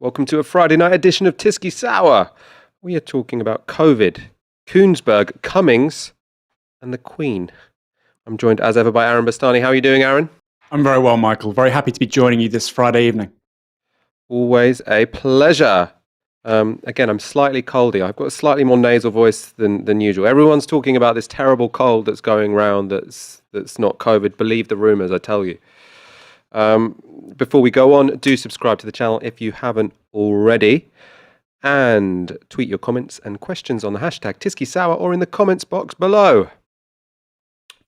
Welcome to a Friday night edition of Tisky Sour. We are talking about COVID, Koonsberg, Cummings, and the Queen. I'm joined as ever by Aaron Bastani. How are you doing, Aaron? I'm very well, Michael. Very happy to be joining you this Friday evening. Always a pleasure. Again, I'm slightly coldy. I've got a slightly more nasal voice than usual. Everyone's talking about this terrible cold that's going around that's not COVID. Believe the rumours, I tell you. Before we go on, do subscribe to the channel if you haven't already. And tweet your comments and questions on the hashtag TiskySour or in the comments box below.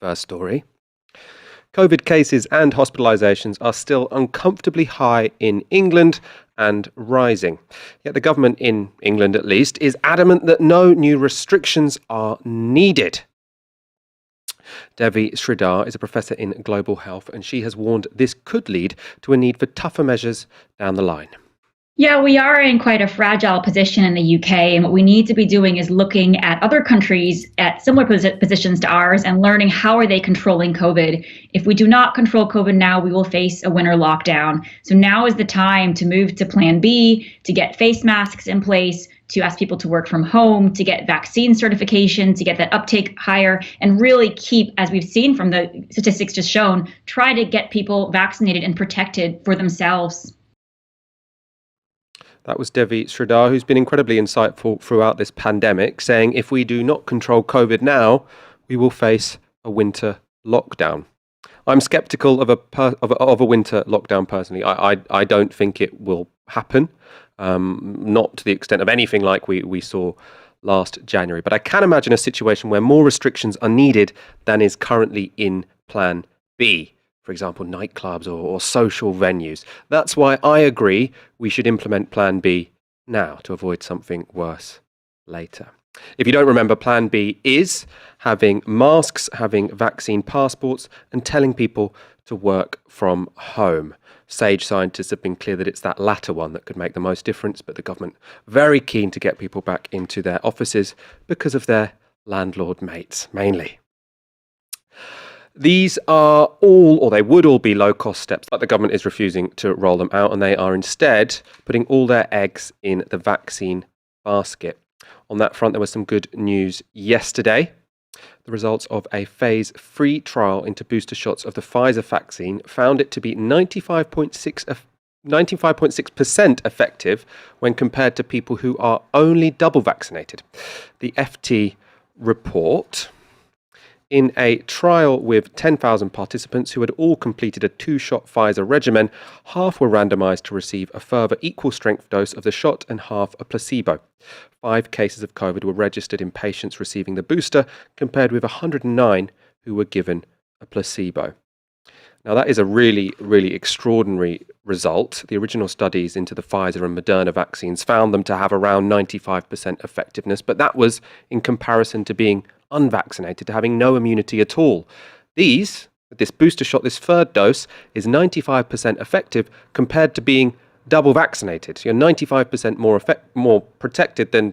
First story. COVID cases and hospitalisations are still uncomfortably high in England and rising. Yet the government, in England at least, is adamant that no new restrictions are needed. Devi Sridhar is a professor in global health, and she has warned this could lead to a need for tougher measures down the line. Yeah, we are in quite a fragile position in the UK, and what we need to be doing is looking at other countries at similar positions to ours and learning how are they controlling COVID. If we do not control COVID now, we will face a winter lockdown. So now is the time to move to Plan B, to get face masks in place, to ask people to work from home, to get vaccine certification, to get that uptake higher, and really keep, as we've seen from the statistics just shown, try to get people vaccinated and protected for themselves. That was Devi Sridhar, who's been incredibly insightful throughout this pandemic, saying if we do not control COVID now, we will face a winter lockdown. I'm sceptical of a winter lockdown personally. I don't think it will happen, not to the extent of anything like we saw last January. But I can imagine a situation where more restrictions are needed than is currently in Plan B. For example, nightclubs or social venues. That's why I agree we should implement Plan B now to avoid something worse later. If you don't remember, Plan B is having masks, having vaccine passports, and telling people to work from home. Sage scientists have been clear that it's that latter one that could make the most difference, but the government very keen to get people back into their offices because of their landlord mates, mainly. These are all, or they would all be low-cost steps, but the government is refusing to roll them out, and they are instead putting all their eggs in the vaccine basket. On that front, there was some good news yesterday. The results of a phase 3 trial into booster shots of the Pfizer vaccine found it to be 95.6% effective when compared to people who are only double vaccinated. The FT report, in a trial with 10,000 participants who had all completed a 2-shot Pfizer regimen, half were randomized to receive a further equal-strength dose of the shot and half a placebo. 5 cases of COVID were registered in patients receiving the booster, compared with 109 who were given a placebo. Now, that is a really, really extraordinary result. The original studies into the Pfizer and Moderna vaccines found them to have around 95% effectiveness, but that was in comparison to being unvaccinated, to having no immunity at all. This booster shot, this third dose, is 95% effective compared to being double vaccinated. So you're 95% more protected than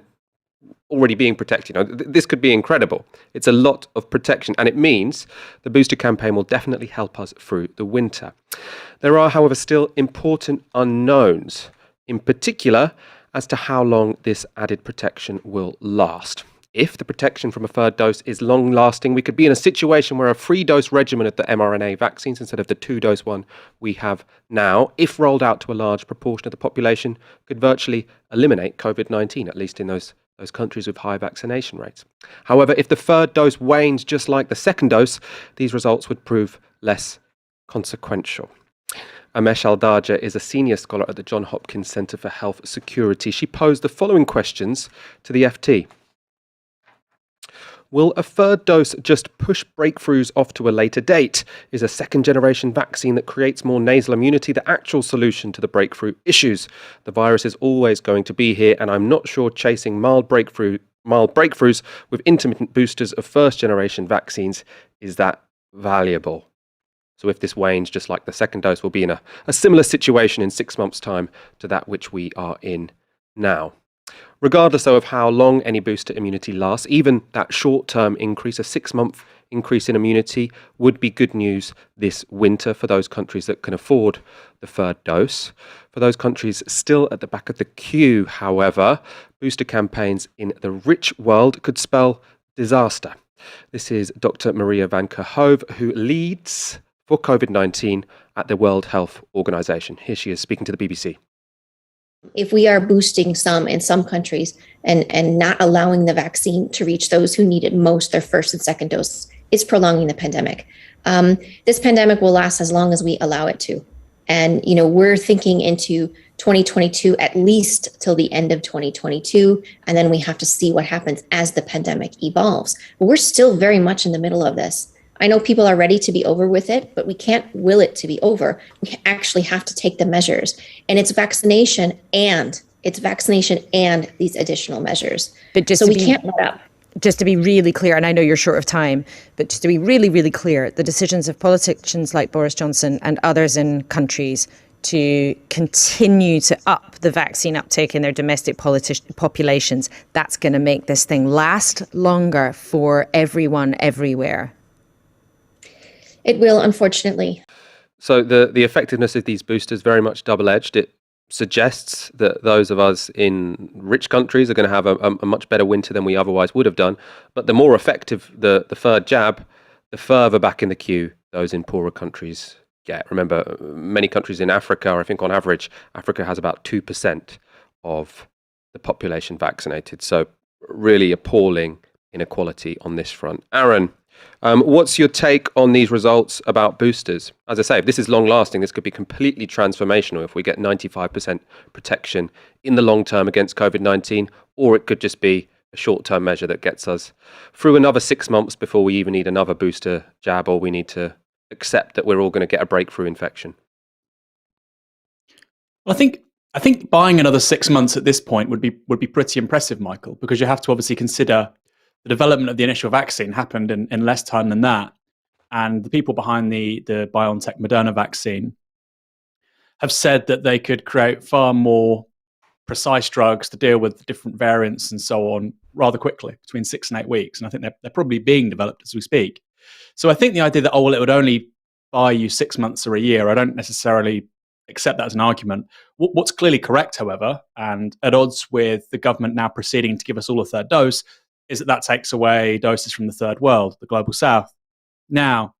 already being protected. This could be incredible. It's a lot of protection, and it means the booster campaign will definitely help us through the winter. There are, however, still important unknowns, in particular as to how long this added protection will last. If the protection from a third dose is long-lasting, we could be in a situation where a 3-dose regimen of the mRNA vaccines instead of the 2-dose one we have now, if rolled out to a large proportion of the population, could virtually eliminate COVID-19, at least in those countries with high vaccination rates. However, if the third dose wanes just like the second dose, these results would prove less consequential. Amesh Aldaja is a senior scholar at the Johns Hopkins Center for Health Security. She posed the following questions to the FT. Will a third dose just push breakthroughs off to a later date? Is a second-generation vaccine that creates more nasal immunity the actual solution to the breakthrough issues? The virus is always going to be here, and I'm not sure chasing mild breakthroughs with intermittent boosters of first-generation vaccines is that valuable. So if this wanes, just like the second dose, we'll be in a similar situation in 6 months' time to that which we are in now. Regardless, though, of how long any booster immunity lasts, even that short-term increase, a 6-month increase in immunity would be good news this winter for those countries that can afford the third dose. For those countries still at the back of the queue, however, booster campaigns in the rich world could spell disaster. This is Dr. Maria van Kerkhove, who leads for COVID-19 at the World Health Organization. Here she is speaking to the BBC. If we are boosting some in some countries and not allowing the vaccine to reach those who need it most, their first and second dose, it's prolonging the pandemic. This pandemic will last as long as we allow it to. And, we're thinking into 2022, at least till the end of 2022. And then we have to see what happens as the pandemic evolves. But we're still very much in the middle of this. I know people are ready to be over with it, but we can't will it to be over. We actually have to take the measures. And it's vaccination and these additional measures. But so we can't let up. Just to be really clear, and I know you're short of time, but just to be really, really clear, the decisions of politicians like Boris Johnson and others in countries to continue to up the vaccine uptake in their domestic populations, that's going to make this thing last longer for everyone everywhere. It will, unfortunately. So the effectiveness of these boosters very much double-edged. It suggests that those of us in rich countries are going to have a much better winter than we otherwise would have done. But the more effective the third jab, the further back in the queue those in poorer countries get. Remember, many countries in Africa, I think on average, Africa has about 2% of the population vaccinated. So really appalling inequality on this front. Aaron, what's your take on these results about boosters? As I say, if this is long lasting, this could be completely transformational if we get 95% protection in the long term against COVID-19, or it could just be a short-term measure that gets us through another 6 months before we even need another booster jab, or we need to accept that we're all going to get a breakthrough infection. Well, I think buying another 6 months at this point would be pretty impressive, Michael, because you have to obviously consider the development of the initial vaccine happened in less time than that. And the people behind the BioNTech Moderna vaccine have said that they could create far more precise drugs to deal with the different variants and so on rather quickly, between 6 and 8 weeks. And I think they're probably being developed as we speak. So I think the idea that, it would only buy you 6 months or a year, I don't necessarily accept that as an argument. What's clearly correct, however, and at odds with the government now proceeding to give us all a third dose, is that takes away doses from the third world, the global south. Now,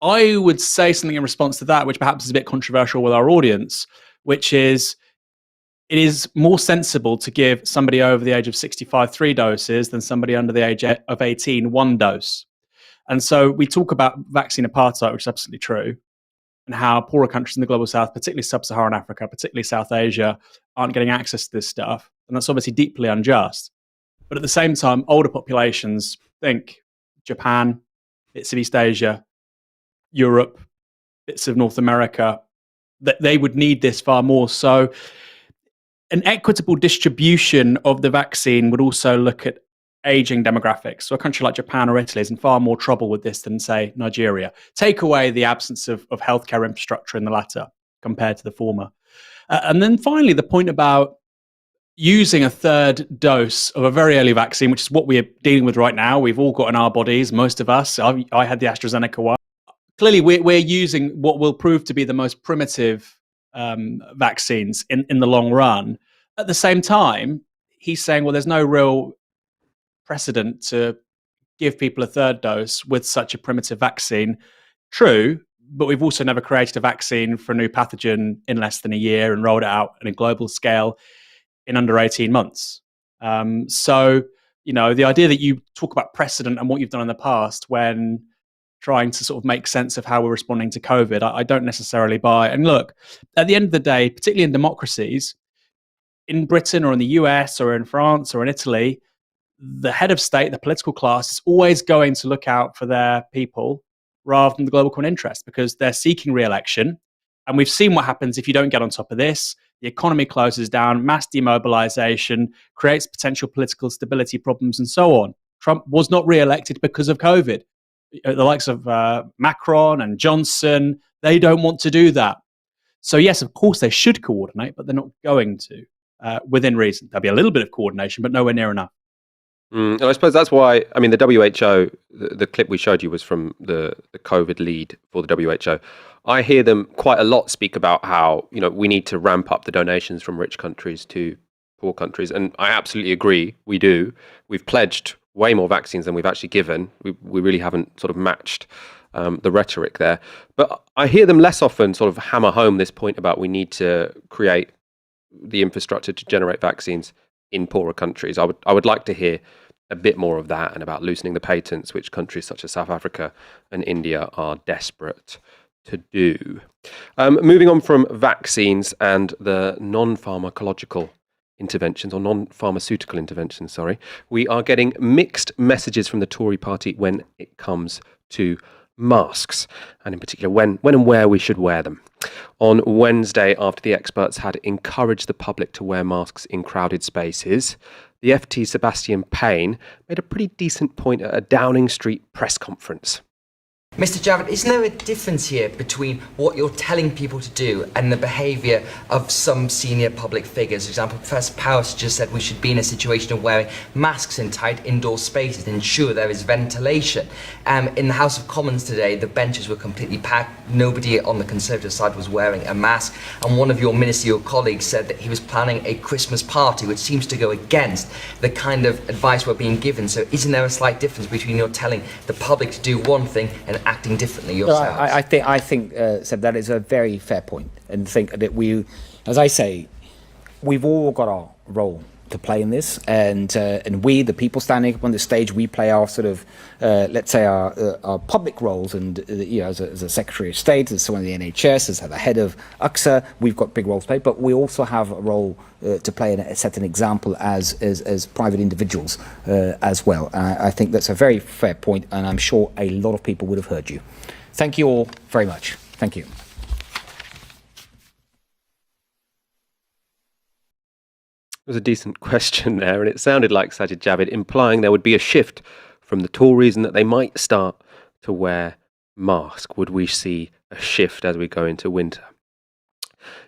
I would say something in response to that, which perhaps is a bit controversial with our audience, which is it is more sensible to give somebody over the age of 65 3 doses than somebody under the age of 18 1 dose. And so we talk about vaccine apartheid, which is absolutely true, and how poorer countries in the global south, particularly sub-Saharan Africa, particularly South Asia, aren't getting access to this stuff. And that's obviously deeply unjust. But at the same time, older populations, think Japan, bits of East Asia, Europe, bits of North America, that they would need this far more. So an equitable distribution of the vaccine would also look at aging demographics. So a country like Japan or Italy is in far more trouble with this than, say, Nigeria. Take away the absence of healthcare infrastructure in the latter compared to the former. And then finally, the point about using a third dose of a very early vaccine, which is what we're dealing with right now. We've all got in our bodies, most of us. I had the AstraZeneca one. Clearly, we're using what will prove to be the most primitive vaccines in the long run. At the same time, he's saying, well, there's no real precedent to give people a third dose with such a primitive vaccine. True, but we've also never created a vaccine for a new pathogen in less than a year and rolled it out on a global scale in under 18 months. So, the idea that you talk about precedent and what you've done in the past when trying to sort of make sense of how we're responding to COVID, I don't necessarily buy. And look, at the end of the day, particularly in democracies, in Britain or in the US or in France or in Italy, the head of state, the political class, is always going to look out for their people rather than the global common interest because they're seeking re-election. And we've seen what happens if you don't get on top of this. The economy closes down, mass demobilization, creates potential political stability problems, and so on. Trump was not re-elected because of COVID. The likes of Macron and Johnson, they don't want to do that. So yes, of course they should coordinate, but they're not going to within reason. There'll be a little bit of coordination, but nowhere near enough. And I suppose that's why, I mean, the WHO, the clip we showed you was from the COVID lead for the WHO. I hear them quite a lot speak about how, we need to ramp up the donations from rich countries to poor countries. And I absolutely agree, we do. We've pledged way more vaccines than we've actually given. We really haven't sort of matched the rhetoric there. But I hear them less often sort of hammer home this point about we need to create the infrastructure to generate vaccines in poorer countries. I would like to hear a bit more of that, and about loosening the patents, which countries such as South Africa and India are desperate to do. Moving on from vaccines and the non-pharmacological interventions, or non-pharmaceutical interventions, we are getting mixed messages from the Tory party when it comes to masks, and in particular when and where we should wear them. On Wednesday, after the experts had encouraged the public to wear masks in crowded spaces, the FT Sebastian Payne made a pretty decent point at a Downing Street press conference. Mr. Javid, isn't there a difference here between what you're telling people to do and the behaviour of some senior public figures? For example, Professor Powers just said we should be in a situation of wearing masks in tight indoor spaces to ensure there is ventilation. In the House of Commons today, the benches were completely packed. Nobody on the Conservative side was wearing a mask. And one of your ministerial colleagues said that he was planning a Christmas party, which seems to go against the kind of advice we're being given. So isn't there a slight difference between you're telling the public to do one thing and acting differently yourselves? Well, I think Seb, that is a very fair point, and think that we, as I say, we've all got our role to play in this, and we, the people standing up on the stage, we play our sort of, let's say, our public roles, and as a Secretary of State, as someone in the NHS, as the head of UXA, we've got big roles to play, but we also have a role to play and set an example as private individuals as well. I think that's a very fair point, and I'm sure a lot of people would have heard you. Thank you all very much. Thank you. It was a decent question there, and it sounded like Sajid Javid implying there would be a shift from the Tories and that they might start to wear masks. Would we see a shift as we go into winter?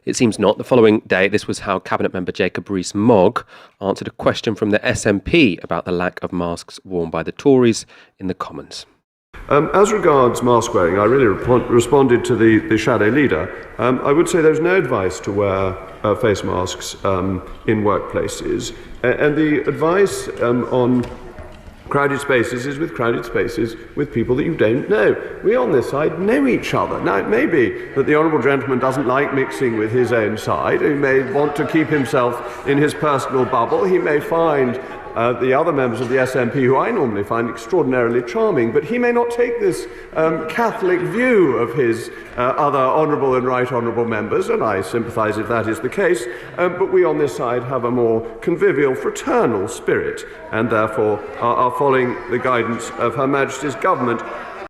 It seems not. The following day, this was how Cabinet member Jacob Rees-Mogg answered a question from the SNP about the lack of masks worn by the Tories in the Commons. As regards mask wearing, I really responded to the shadow leader. I would say there's no advice to wear face masks in workplaces. And the advice on crowded spaces is with crowded spaces with people that you don't know. We on this side know each other. Now, it may be that the Honourable Gentleman doesn't like mixing with his own side. He may want to keep himself in his personal bubble. He may find the other members of the SNP, who I normally find extraordinarily charming, but he may not take this Catholic view of his other honourable and right honourable members, and I sympathise if that is the case, but we on this side have a more convivial, fraternal spirit, and therefore are following the guidance of Her Majesty's government. That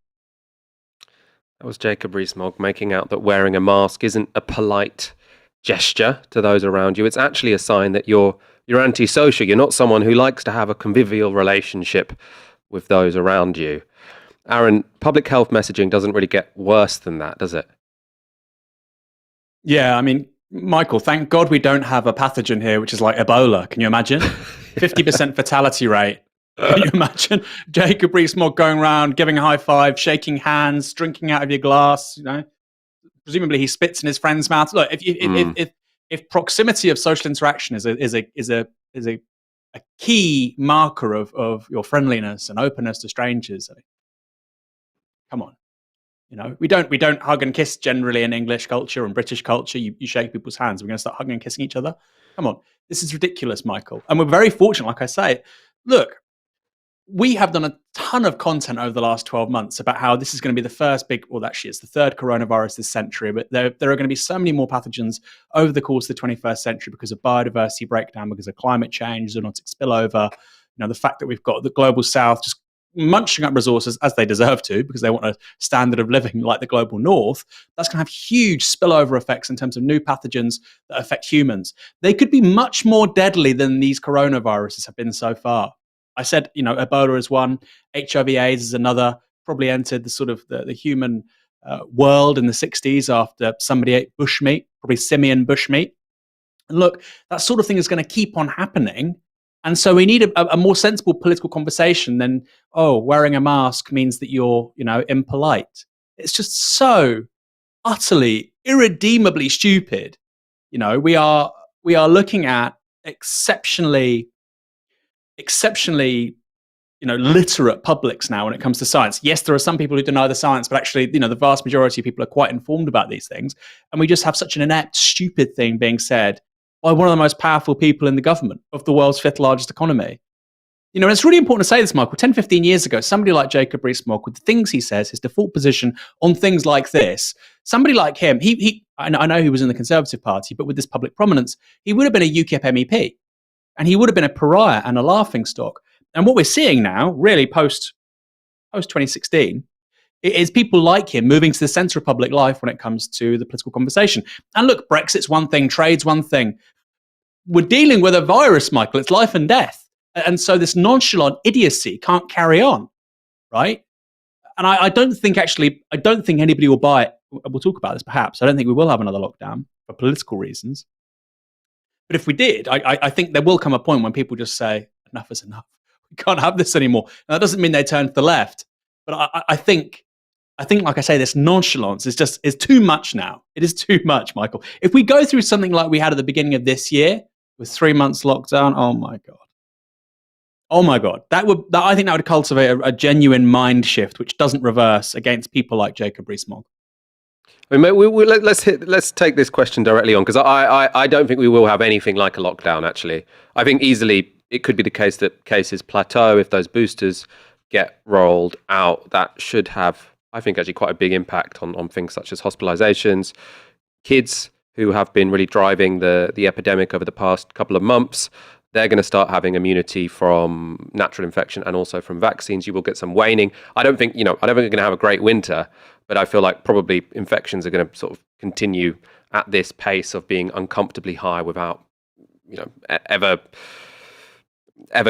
was Jacob Rees-Mogg making out that wearing a mask isn't a polite gesture to those around you. It's actually a sign that you're antisocial. You're not someone who likes to have a convivial relationship with those around you. Aaron, public health messaging doesn't really get worse than that, does it? Yeah, I mean, Michael, thank God we don't have a pathogen here, which is like Ebola. Can you imagine? 50% fatality rate. Can you imagine Jacob Rees-Mogg going around, giving a high five, shaking hands, drinking out of your glass? Presumably he spits in his friend's mouth. Look, if proximity of social interaction is a key marker of your friendliness and openness to strangers, come on. We don't hug and kiss generally in English culture and British culture. You shake people's hands. We're going to start hugging and kissing each other. Come on, this is ridiculous, Michael. And we're very fortunate, like I say. Look, we have done a ton of content over the last 12 months about how this is going to be the first actually it's the third coronavirus this century, but there are going to be so many more pathogens over the course of the 21st century because of biodiversity breakdown, because of climate change, zoonotic spillover, the fact that we've got the global south just munching up resources as they deserve to because they want a standard of living like the global north. That's going to have huge spillover effects in terms of new pathogens that affect humans. They could be much more deadly than these coronaviruses have been so far. I said, Ebola is one, HIV/AIDS is another, probably entered the sort of the human world in the 60s after somebody ate bushmeat, probably simian bushmeat. And look, that sort of thing is going to keep on happening And so we need a more sensible political conversation than, oh, wearing a mask means that you're, impolite. It's just so utterly, irredeemably stupid. We are looking at exceptionally, literate publics now when it comes to science. Yes, there are some people who deny the science, but actually, the vast majority of people are quite informed about these things. And we just have such an inept, stupid thing being said by one of the most powerful people in the government of the world's fifth largest economy. And it's really important to say this, Michael. 10, 15 years ago, somebody like Jacob Rees-Mogg, with the things he says, his default position on things like this, somebody like him, I know he was in the Conservative Party, but with this public prominence, he would have been a UKIP MEP. And he would have been a pariah and a laughingstock. And what we're seeing now, really post 2016, is people like him moving to the centre of public life when it comes to the political conversation. And look, Brexit's one thing, trade's one thing. We're dealing with a virus, Michael. It's life and death. And so this nonchalant idiocy can't carry on, right? And I don't think anybody will buy it. We'll talk about this perhaps. I don't think we will have another lockdown for political reasons. But if we did, I think there will come a point when people just say, enough is enough. We can't have this anymore. Now, that doesn't mean they turn to the left. But I think, like I say, this nonchalance is too much now. It is too much, Michael. If we go through something like we had at the beginning of this year with 3 months lockdown, oh my God. I think that would cultivate a genuine mind shift, which doesn't reverse against people like Jacob Rees-Mogg. I mean, let's take this question directly on, because I don't think we will have anything like a lockdown, actually. I think easily it could be the case that cases plateau. If those boosters get rolled out, that should have, I think, actually quite a big impact on things such as hospitalizations. Kids who have been really driving the epidemic over the past couple of months, they're going to start having immunity from natural infection and also from vaccines. You will get some waning. I don't think we're going to have a great winter, but I feel like probably infections are going to sort of continue at this pace of being uncomfortably high without, ever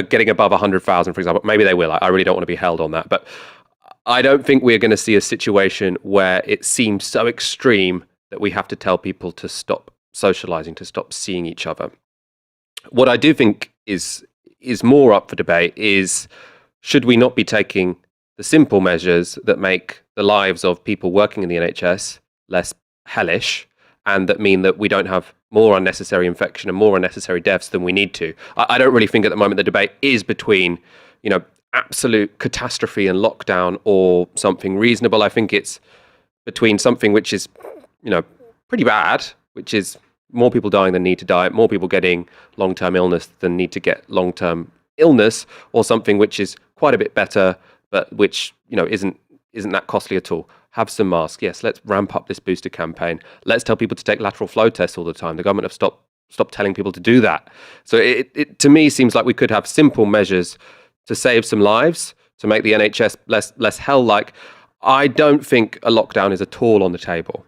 getting above 100,000, for example. Maybe they will. I really don't want to be held on that. But I don't think we're going to see a situation where it seems so extreme that we have to tell people to stop socializing, to stop seeing each other. What I do think is more up for debate is, should we not be taking the simple measures that make the lives of people working in the NHS less hellish, and that mean that we don't have more unnecessary infection and more unnecessary deaths than we need to? I don't really think at the moment the debate is between, absolute catastrophe and lockdown or something reasonable. I think it's between something which is, pretty bad, which is more people dying than need to die, more people getting long-term illness than need to get long-term illness, or something which is quite a bit better, but which, isn't that costly at all. Have some masks. Yes, let's ramp up this booster campaign. Let's tell people to take lateral flow tests all the time. The government have stopped telling people to do that. So it to me seems like we could have simple measures to save some lives, to make the NHS less hell-like. I don't think a lockdown is at all on the table.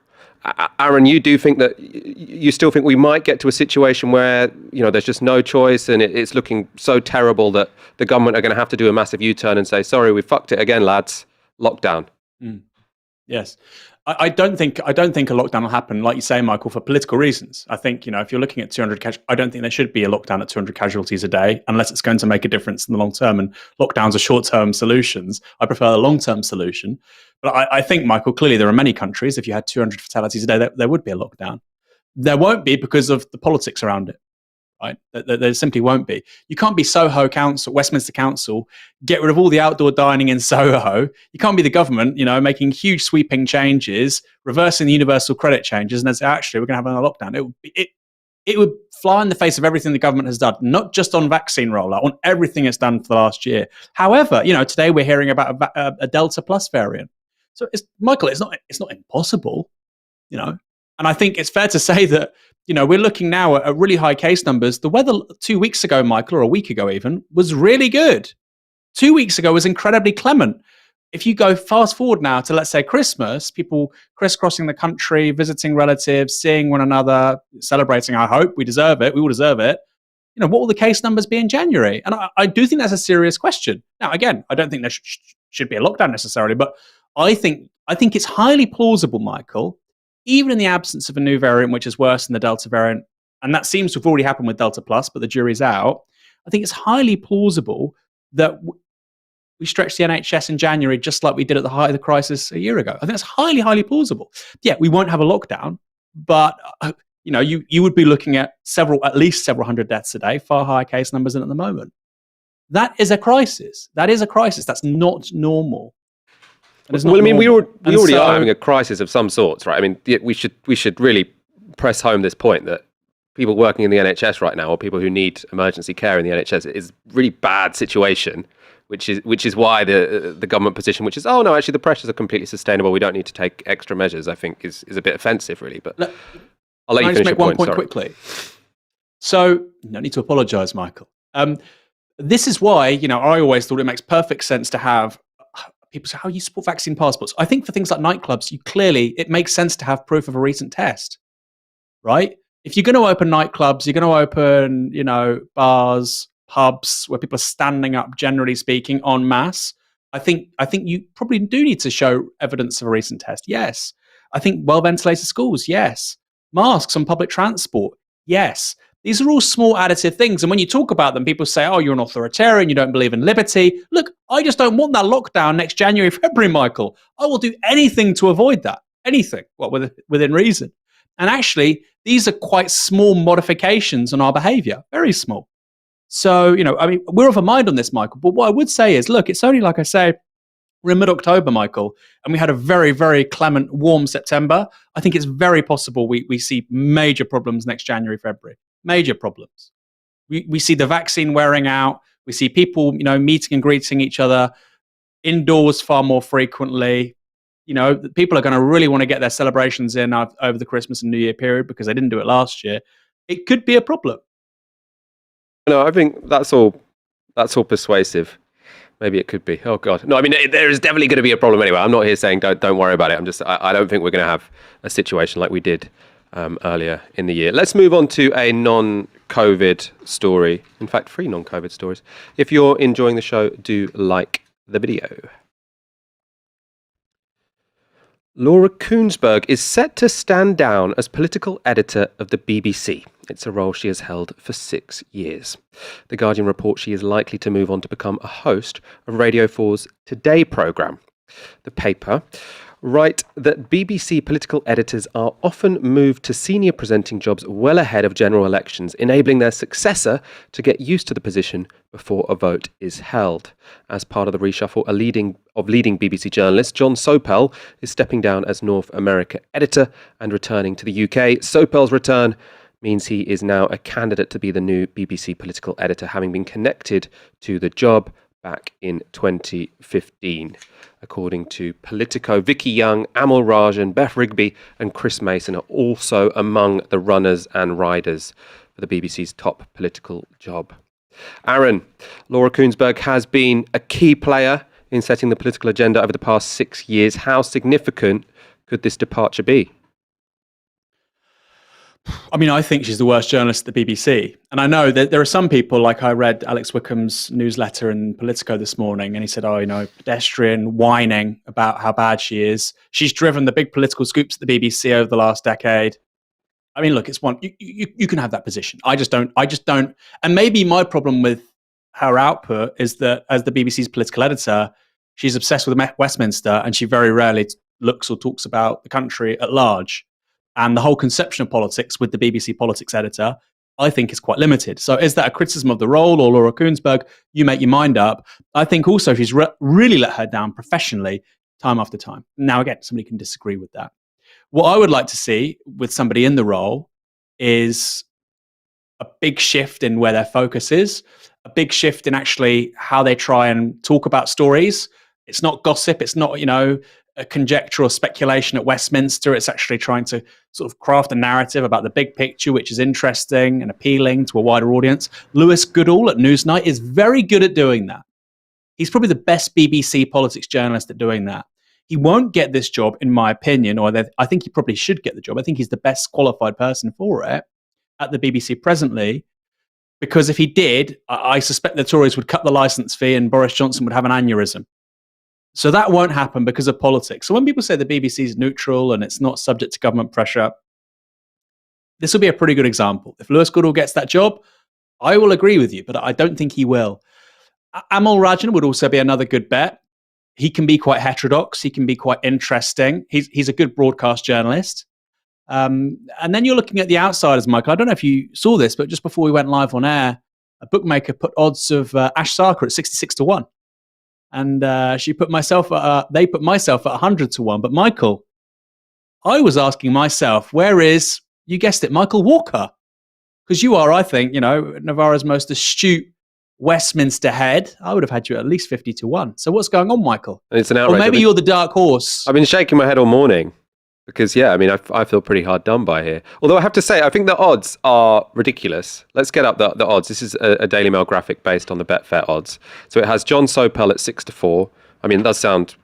Aaron, you do think that you still think we might get to a situation where, there's just no choice and it's looking so terrible that the government are going to have to do a massive U-turn and say, sorry, we fucked it again, lads, lockdown. Yes. I don't think a lockdown will happen, like you say, Michael, for political reasons. I think, if you're looking at 200, I don't think there should be a lockdown at 200 casualties a day, unless it's going to make a difference in the long term. And lockdowns are short-term solutions. I prefer the long-term solution. But I think, Michael, clearly there are many countries, if you had 200 fatalities a day, there would be a lockdown. There won't be because of the politics around it. Right? There simply won't be. You can't be Soho Council, Westminster Council, get rid of all the outdoor dining in Soho. You can't be the government, making huge sweeping changes, reversing the universal credit changes, and then say, actually, we're going to have another lockdown. It would fly in the face of everything the government has done, not just on vaccine rollout, on everything it's done for the last year. However, today we're hearing about a Delta Plus variant. So, Michael, it's not impossible, And I think it's fair to say that, we're looking now at really high case numbers. The weather 2 weeks ago, Michael, or a week ago even, was really good. 2 weeks ago was incredibly clement. If you go fast forward now to, let's say, Christmas, people crisscrossing the country, visiting relatives, seeing one another, celebrating, I hope, we deserve it, we all deserve it. What will the case numbers be in January? And I do think that's a serious question. Now, again, I don't think there should be a lockdown necessarily, but I think it's highly plausible, Michael, even in the absence of a new variant, which is worse than the Delta variant, and that seems to have already happened with Delta Plus, but the jury's out, I think it's highly plausible that we stretch the NHS in January just like we did at the height of the crisis a year ago. I think it's highly, highly plausible. Yeah, we won't have a lockdown, but you would be looking at at least several hundred deaths a day, far higher case numbers than at the moment. That is a crisis. That's not normal. Well, I mean, we already are having a crisis of some sorts, right? I mean, we should really press home this point that people working in the NHS right now, or people who need emergency care in the NHS, is a really bad situation, which is why the government position, which is, oh no, actually the pressures are completely sustainable, we don't need to take extra measures, I think is a bit offensive, really. But I'll let you finish your point. Can I just make one point quickly? So, no need to apologise, Michael. This is why, I always thought it makes perfect sense to have people say, how you support vaccine passports. I think for things like nightclubs, it makes sense to have proof of a recent test, right? If you're going to open nightclubs, you're going to open, bars, pubs, where people are standing up, generally speaking, en masse. I think you probably do need to show evidence of a recent test. Yes. I think well-ventilated schools. Yes. Masks on public transport. Yes. These are all small additive things. And when you talk about them, people say, oh, you're an authoritarian, you don't believe in liberty. Look, I just don't want that lockdown next January, February, Michael. I will do anything to avoid that. Anything, within reason. And actually, these are quite small modifications on our behavior, very small. So, we're of a mind on this, Michael. But what I would say is, look, it's only, like I say, we're in mid-October, Michael, and we had a very, very clement, warm September. I think it's very possible we see major problems next January, February. Major problems. We see the vaccine wearing out. We see people, meeting and greeting each other indoors far more frequently. People are going to really want to get their celebrations in over the Christmas and New Year period because they didn't do it last year. It could be a problem. No, I think that's all persuasive. Maybe it could be. Oh God, no. I mean, there is definitely going to be a problem anyway. I'm not here saying don't worry about it. I don't think we're going to have a situation like we did earlier in the year. Let's move on to a non-COVID story. In fact, 3 non-COVID stories. If you're enjoying the show, do like the video. Laura Kuenssberg is set to stand down as political editor of the BBC. It's a role she has held for 6 years. The Guardian reports she is likely to move on to become a host of Radio 4's Today programme. The paper write that BBC political editors are often moved to senior presenting jobs well ahead of general elections, enabling their successor to get used to the position before a vote is held. As part of the reshuffle, leading BBC journalist John Sopel is stepping down as North America editor and returning to the UK. Sopel's return means he is now a candidate to be the new BBC political editor, having been connected to the job back in 2015. According to Politico, Vicky Young, Amal Rajan, Beth Rigby and Chris Mason are also among the runners and riders for the BBC's top political job. Aaron, Laura Kuenssberg has been a key player in setting the political agenda over the past 6 years. How significant could this departure be? I mean, I think she's the worst journalist at the BBC. And I know that there are some people, like I read Alex Wickham's newsletter in Politico this morning, and he said, pedestrian, whining about how bad she is. She's driven the big political scoops at the BBC over the last decade. I mean, look, it's one, you can have that position. I just don't. And maybe my problem with her output is that as the BBC's political editor, she's obsessed with Westminster and she very rarely looks or talks about the country at large. And the whole conception of politics with the BBC politics editor, I think, is quite limited. So is that a criticism of the role or Laura Kuenssberg? You make your mind up. I think also she's really let her down professionally time after time. Now, again, somebody can disagree with that. What I would like to see with somebody in the role is a big shift in where their focus is, a big shift in actually how they try and talk about stories. It's not gossip. It's not, a conjecture or speculation at Westminster. It's actually trying to sort of craft a narrative about the big picture, which is interesting and appealing to a wider audience. Lewis Goodall at Newsnight is very good at doing that. He's probably the best BBC politics journalist at doing that. He won't get this job, in my opinion, I think he probably should get the job. I think he's the best qualified person for it at the BBC presently, because if he did, I suspect the Tories would cut the licence fee and Boris Johnson would have an aneurysm. So that won't happen because of politics. So when people say the BBC is neutral and it's not subject to government pressure, this will be a pretty good example. If Lewis Goodall gets that job, I will agree with you, but I don't think he will. Amal Rajan would also be another good bet. He can be quite heterodox. He can be quite interesting. He's a good broadcast journalist. And then you're looking at the outsiders, Michael. I don't know if you saw this, but just before we went live on air, a bookmaker put odds of Ash Sarkar at 66-1. And they put myself at 100-1. But Michael, I was asking myself, where is, you guessed it, Michael Walker? Because you are, I think, Novara's most astute Westminster head. I would have had you at least 50-1. So what's going on, Michael? It's an outrage. Or maybe you're the dark horse. I've been shaking my head all morning because, I feel pretty hard done by here. Although I have to say, I think the odds are ridiculous. Let's get up the odds. This is a Daily Mail graphic based on the Betfair odds. So it has John Sopel at 6-4. I mean, it does sound,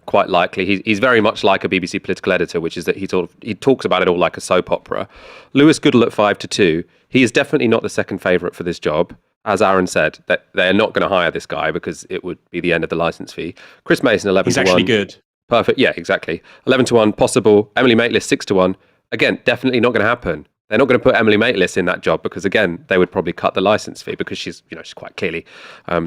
quite likely. He's very much like a BBC political editor, which is that he talks about it all like a soap opera. Lewis Goodall at 5-2. He is definitely not the second favourite for this job. As Aaron said, that they're not going to hire this guy because it would be the end of the licence fee. Chris Mason, 11-1. He's actually good. Perfect. Yeah, exactly. 11-1, possible. Emily Maitlis, 6-1. Again, definitely not going to happen. They're not going to put Emily Maitlis in that job because, again, they would probably cut the licence fee because she's quite clearly a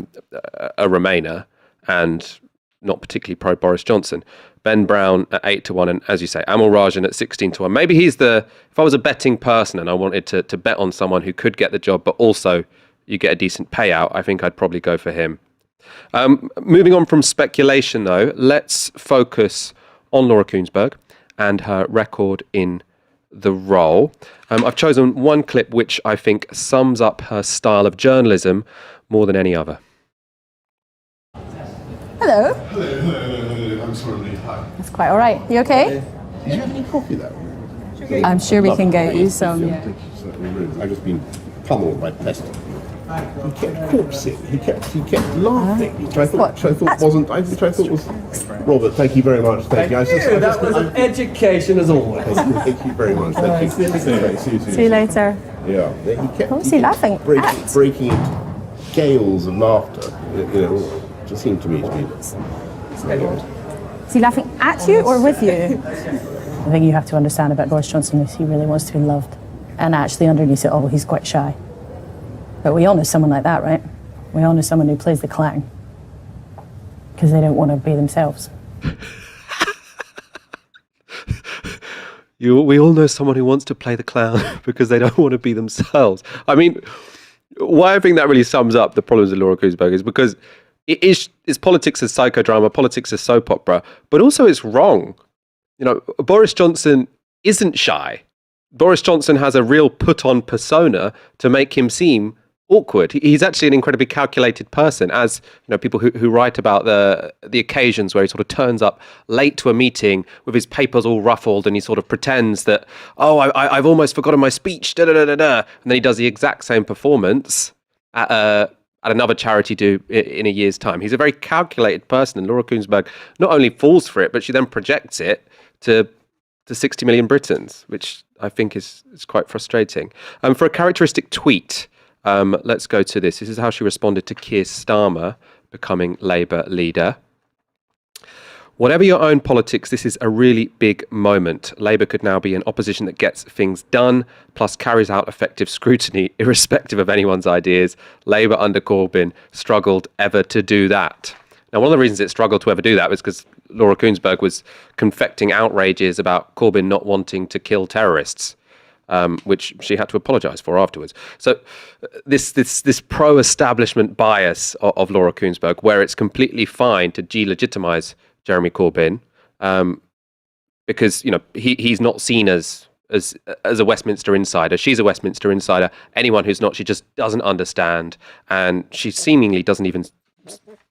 Remainer and not particularly pro Boris Johnson. Ben Brown at 8-1, and as you say, Amal Rajan at 16-1. Maybe he's if I was a betting person and I wanted to bet on someone who could get the job, but also you get a decent payout, I think I'd probably go for him. Moving on from speculation, though, let's focus on Laura Kuenssberg and her record in the role. I've chosen one clip which I think sums up her style of journalism more than any other. Hello. Hello. I'm sorry. Hi. That's quite all right. You okay? Did you have any coffee though? I'm sure we can get you some. Yeah. I've just been pummeled by pest. He kept corpsing. He kept laughing, which I thought was Robert. Thank you very much. Thank you. That was an education as always. Thank you very much. Thank you. See you later. Yeah. He kept. What was he laughing at? Breaking into gales of laughter. It just seemed to me to be. Is he laughing at you or with you? I think you have to understand about Boris Johnson is he really wants to be loved, and actually underneath it all, he's quite shy. But we all know someone like that, right? We all know someone who plays the clown because they don't want to be themselves. We all know someone who wants to play the clown because they don't want to be themselves. I mean, why I think that really sums up the problems of Laura Kuenssberg is because it's politics as psychodrama, politics as soap opera, but also it's wrong. Boris Johnson isn't shy. Boris Johnson has a real put-on persona to make him seem awkward. He's actually an incredibly calculated person, as people who write about the occasions where he sort of turns up late to a meeting with his papers all ruffled and he sort of pretends that, I've almost forgotten my speech, and then he does the exact same performance at another charity do in a year's time. He's a very calculated person, and Laura Kuenssberg not only falls for it, but she then projects it to 60 million Britons, which I think is quite frustrating. For a characteristic tweet, let's go to this. This is how she responded to Keir Starmer becoming Labour leader. Whatever your own politics, this is a really big moment. Labour could now be an opposition that gets things done, plus carries out effective scrutiny, irrespective of anyone's ideas. Labour under Corbyn struggled ever to do that. Now, one of the reasons it struggled to ever do that was because Laura Kuenssberg was confecting outrages about Corbyn not wanting to kill terrorists, which she had to apologise for afterwards. So this pro-establishment bias of Laura Kuenssberg, where it's completely fine to delegitimise Jeremy Corbyn, because he's not seen as a Westminster insider. She's a Westminster insider. Anyone who's not, she just doesn't understand, and she seemingly doesn't even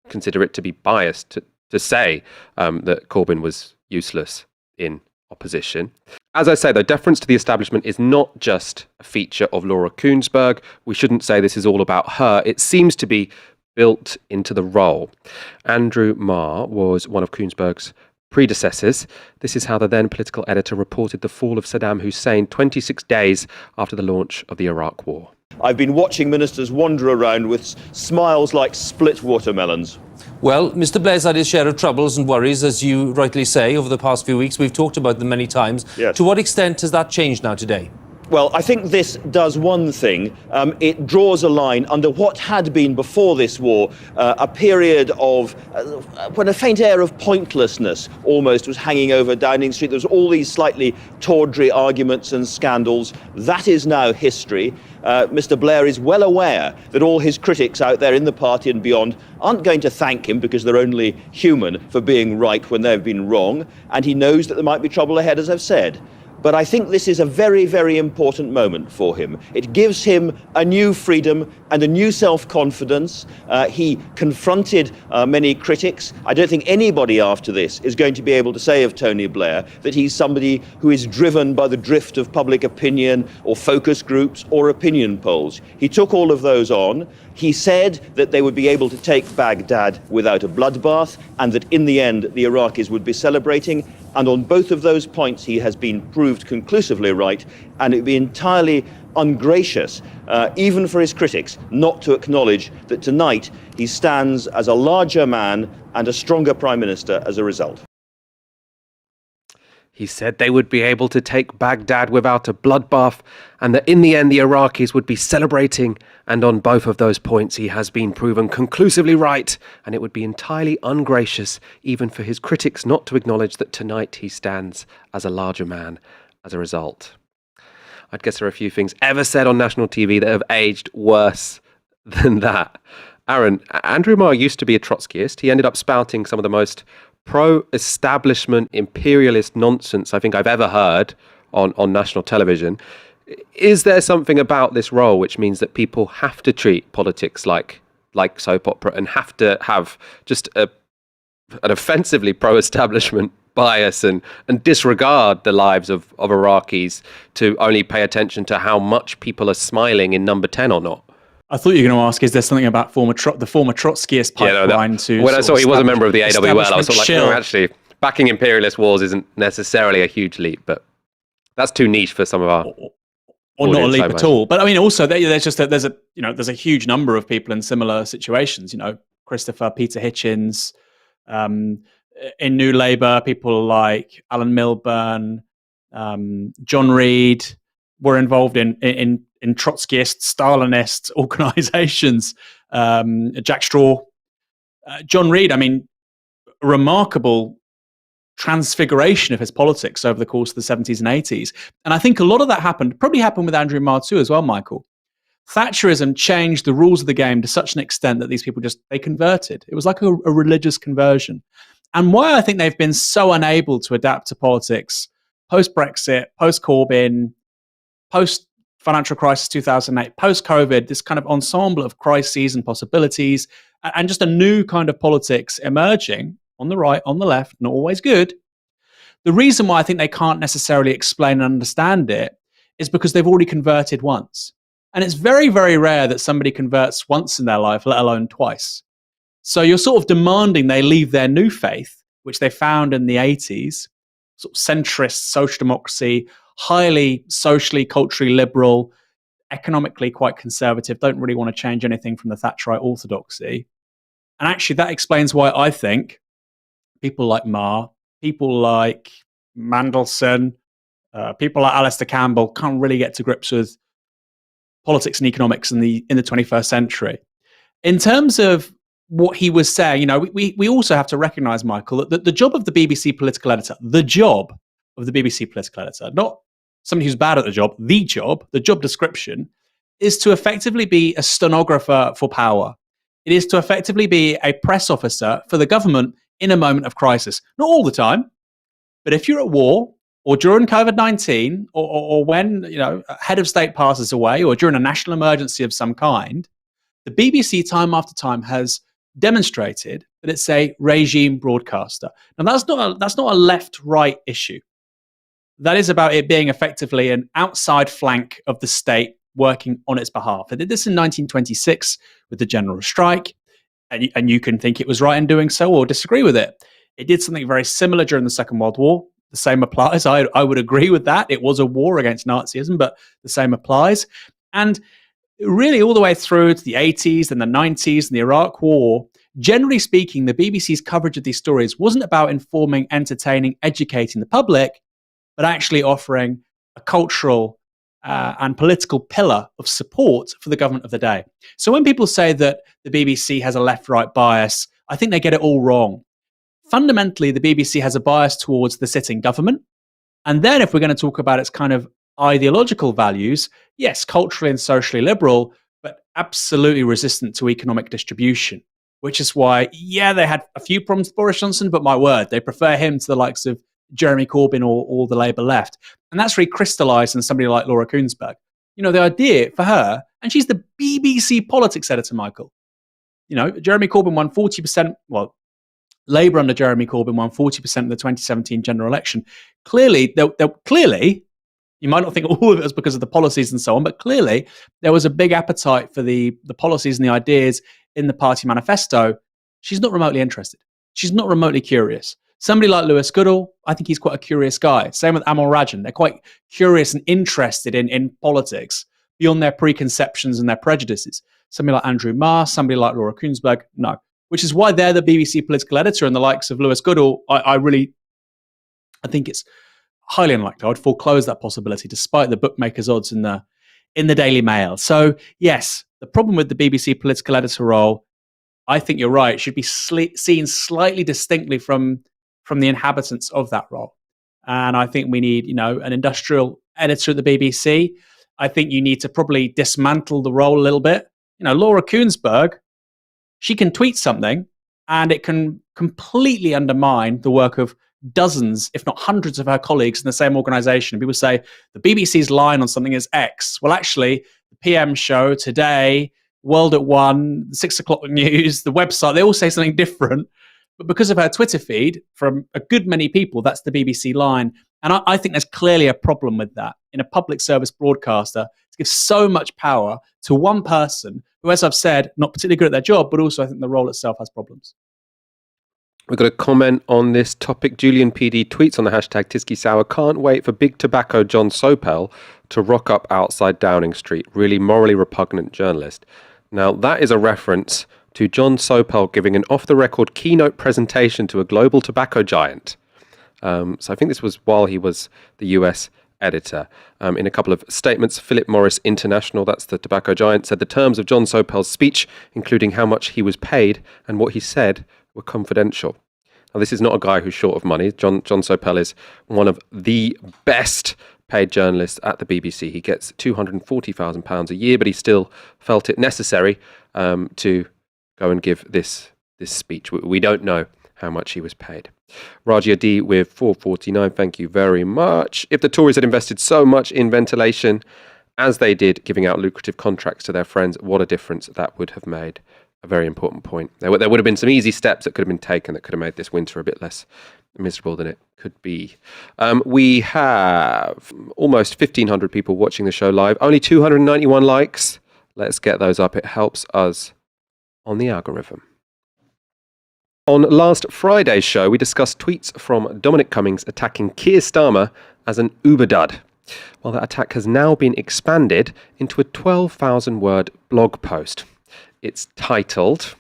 consider it to be biased to say that Corbyn was useless in opposition. As I say, though, deference to the establishment is not just a feature of Laura Kuenssberg. We shouldn't say this is all about her. It seems to be built into the role. Andrew Marr was one of Kuenssberg's predecessors. This is how the then political editor reported the fall of Saddam Hussein 26 days after the launch of the Iraq War. I've been watching ministers wander around with smiles like split watermelons. Well, Mr. Blair's had his share of troubles and worries, as you rightly say, over the past few weeks. We've talked about them many times. Yes. To what extent has that changed now today? Well, I think this does one thing. It draws a line under what had been before this war a period of when a faint air of pointlessness almost was hanging over Downing Street. There was all these slightly tawdry arguments and scandals. That is now history. Mr. Blair is well aware that all his critics out there in the party and beyond aren't going to thank him because they're only human for being right when they've been wrong, and he knows that there might be trouble ahead, as I've said. But I think this is a very, very important moment for him. It gives him a new freedom and a new self-confidence. He confronted many critics. I don't think anybody after this is going to be able to say of Tony Blair that he's somebody who is driven by the drift of public opinion or focus groups or opinion polls. He took all of those on. He said that they would be able to take Baghdad without a bloodbath and that in the end the Iraqis would be celebrating. And on both of those points he has been proved conclusively right, and it would be entirely ungracious, even for his critics, not to acknowledge that tonight he stands as a larger man and a stronger Prime Minister as a result. He said they would be able to take Baghdad without a bloodbath and that in the end the Iraqis would be celebrating, and on both of those points he has been proven conclusively right, and it would be entirely ungracious even for his critics not to acknowledge that tonight he stands as a larger man as a result. I'd guess there are a few things ever said on national TV that have aged worse than that. Aaron, Andrew Marr used to be a Trotskyist. He ended up spouting some of the most pro-establishment imperialist nonsense I think I've ever heard on national television. Is there something about this role which means that people have to treat politics like soap opera and have to have just an offensively pro-establishment bias and disregard the lives of Iraqis to only pay attention to how much people are smiling in number 10 or not? I thought you were going to ask, is there something about the former Trotskyist pipeline when I saw he was a member of the AWL, I was sort of like, no, actually, backing imperialist wars isn't necessarily a huge leap, but that's too niche for some of our or not a leap at all. But I mean, also there's a huge number of people in similar situations. You know, Peter Hitchens, in New Labour, people like Alan Milburn, John Reid were involved in Trotskyist, Stalinist organizations. Jack Straw, John Reid, I mean, remarkable transfiguration of his politics over the course of the 70s and 80s. And I think a lot of that probably happened with Andrew Marr too as well, Michael. Thatcherism changed the rules of the game to such an extent that these people they converted. It was like a religious conversion. And why I think they've been so unable to adapt to politics post-Brexit, post-Corbyn, post-financial crisis 2008, post-COVID, this kind of ensemble of crises and possibilities, and just a new kind of politics emerging on the right, on the left, not always good. The reason why I think they can't necessarily explain and understand it is because they've already converted once. And it's very, very rare that somebody converts once in their life, let alone twice. So you're sort of demanding they leave their new faith, which they found in the 80s, sort of centrist social democracy, highly socially, culturally liberal, economically quite conservative, don't really want to change anything from the Thatcherite orthodoxy. And actually that explains why I think people like Marr, people like Mandelson, people like Alistair Campbell can't really get to grips with politics and economics in the 21st century. In terms of what he was saying, you know, we also have to recognize, Michael, that the job of the BBC political editor, not somebody who's bad at the job description, is to effectively be a stenographer for power. It is to effectively be a press officer for the government in a moment of crisis. Not all the time, but if you're at war or during COVID-19 or when, you know, a head of state passes away or during a national emergency of some kind, the BBC time after time has demonstrated that it's a regime broadcaster. Now that's not a left-right issue. That is about it being effectively an outside flank of the state working on its behalf. It did this in 1926 with the general strike, and you can think it was right in doing so or disagree with it. It did something very similar during the Second World War. The same applies. I would agree with that. It was a war against Nazism, but the same applies. And really all the way through to the 80s and the 90s and the Iraq War, generally speaking, the BBC's coverage of these stories wasn't about informing, entertaining, educating the public, but actually offering a cultural and political pillar of support for the government of the day. So when people say that the BBC has a left-right bias, I think they get it all wrong. Fundamentally, the BBC has a bias towards the sitting government. And then if we're going to talk about its kind of ideological values, yes, culturally and socially liberal, but absolutely resistant to economic distribution, which is why, yeah, they had a few problems with Boris Johnson, but my word, they prefer him to the likes of Jeremy Corbyn or the Labour left. And that's really crystallised in somebody like Laura Kuenssberg. You know, the idea for her, and she's the BBC politics editor, Michael. You know, Jeremy Corbyn won 40%, well, Labour under Jeremy Corbyn won 40% of the 2017 general election. Clearly, clearly, you might not think all of it was because of the policies and so on, but clearly there was a big appetite for the policies and the ideas in the party manifesto. She's not remotely interested. She's not remotely curious. Somebody like Lewis Goodall, I think he's quite a curious guy. Same with Amal Rajan. They're quite curious and interested in politics beyond their preconceptions and their prejudices. Somebody like Andrew Marr, somebody like Laura Kuenssberg, no. Which is why they're the BBC political editor, and the likes of Lewis Goodall, I think it's highly unlikely. I would foreclose that possibility despite the bookmakers' odds in the Daily Mail. So yes, the problem with the BBC political editor role, I think you're right, should be seen slightly distinctly from the inhabitants of that role. And I think we need, an industrial editor at the BBC. I think you need to probably dismantle the role a little bit. Laura Kuenssberg, she can tweet something and it can completely undermine the work of dozens, if not hundreds of her colleagues in the same organization. People say the BBC's line on something is X. Well, actually, the PM show, Today, World at 1, 6 o'clock news, the website, they all say something different. But because of her Twitter feed, from a good many people, that's the BBC line. And I think there's clearly a problem with that in a public service broadcaster to give so much power to one person who, as I've said, not particularly good at their job, but also I think the role itself has problems. We've got a comment on this topic. Julian PD tweets on the hashtag Tisky Sour. Can't wait for Big Tobacco John Sopel to rock up outside Downing Street. Really morally repugnant journalist. Now, that is a reference to John Sopel giving an off-the-record keynote presentation to a global tobacco giant. So I think this was while he was the US editor. In a couple of statements, Philip Morris International, that's the tobacco giant, said the terms of John Sopel's speech, including how much he was paid and what he said, were confidential. Now, this is not a guy who's short of money. John Sopel is one of the best paid journalists at the BBC. He gets £240,000 a year, but he still felt it necessary to go and give this speech. We don't know how much he was paid. Rajia D with 449, thank you very much. If the Tories had invested so much in ventilation as they did, giving out lucrative contracts to their friends, what a difference that would have made. A very important point. There would have been some easy steps that could have been taken that could have made this winter a bit less miserable than it could be. We have almost 1,500 people watching the show live, only 291 likes. Let's get those up. It helps us on the algorithm. On last Friday's show, we discussed tweets from Dominic Cummings attacking Keir Starmer as an Uber dud. Well, that attack has now been expanded into a 12,000-word blog post. It's titled,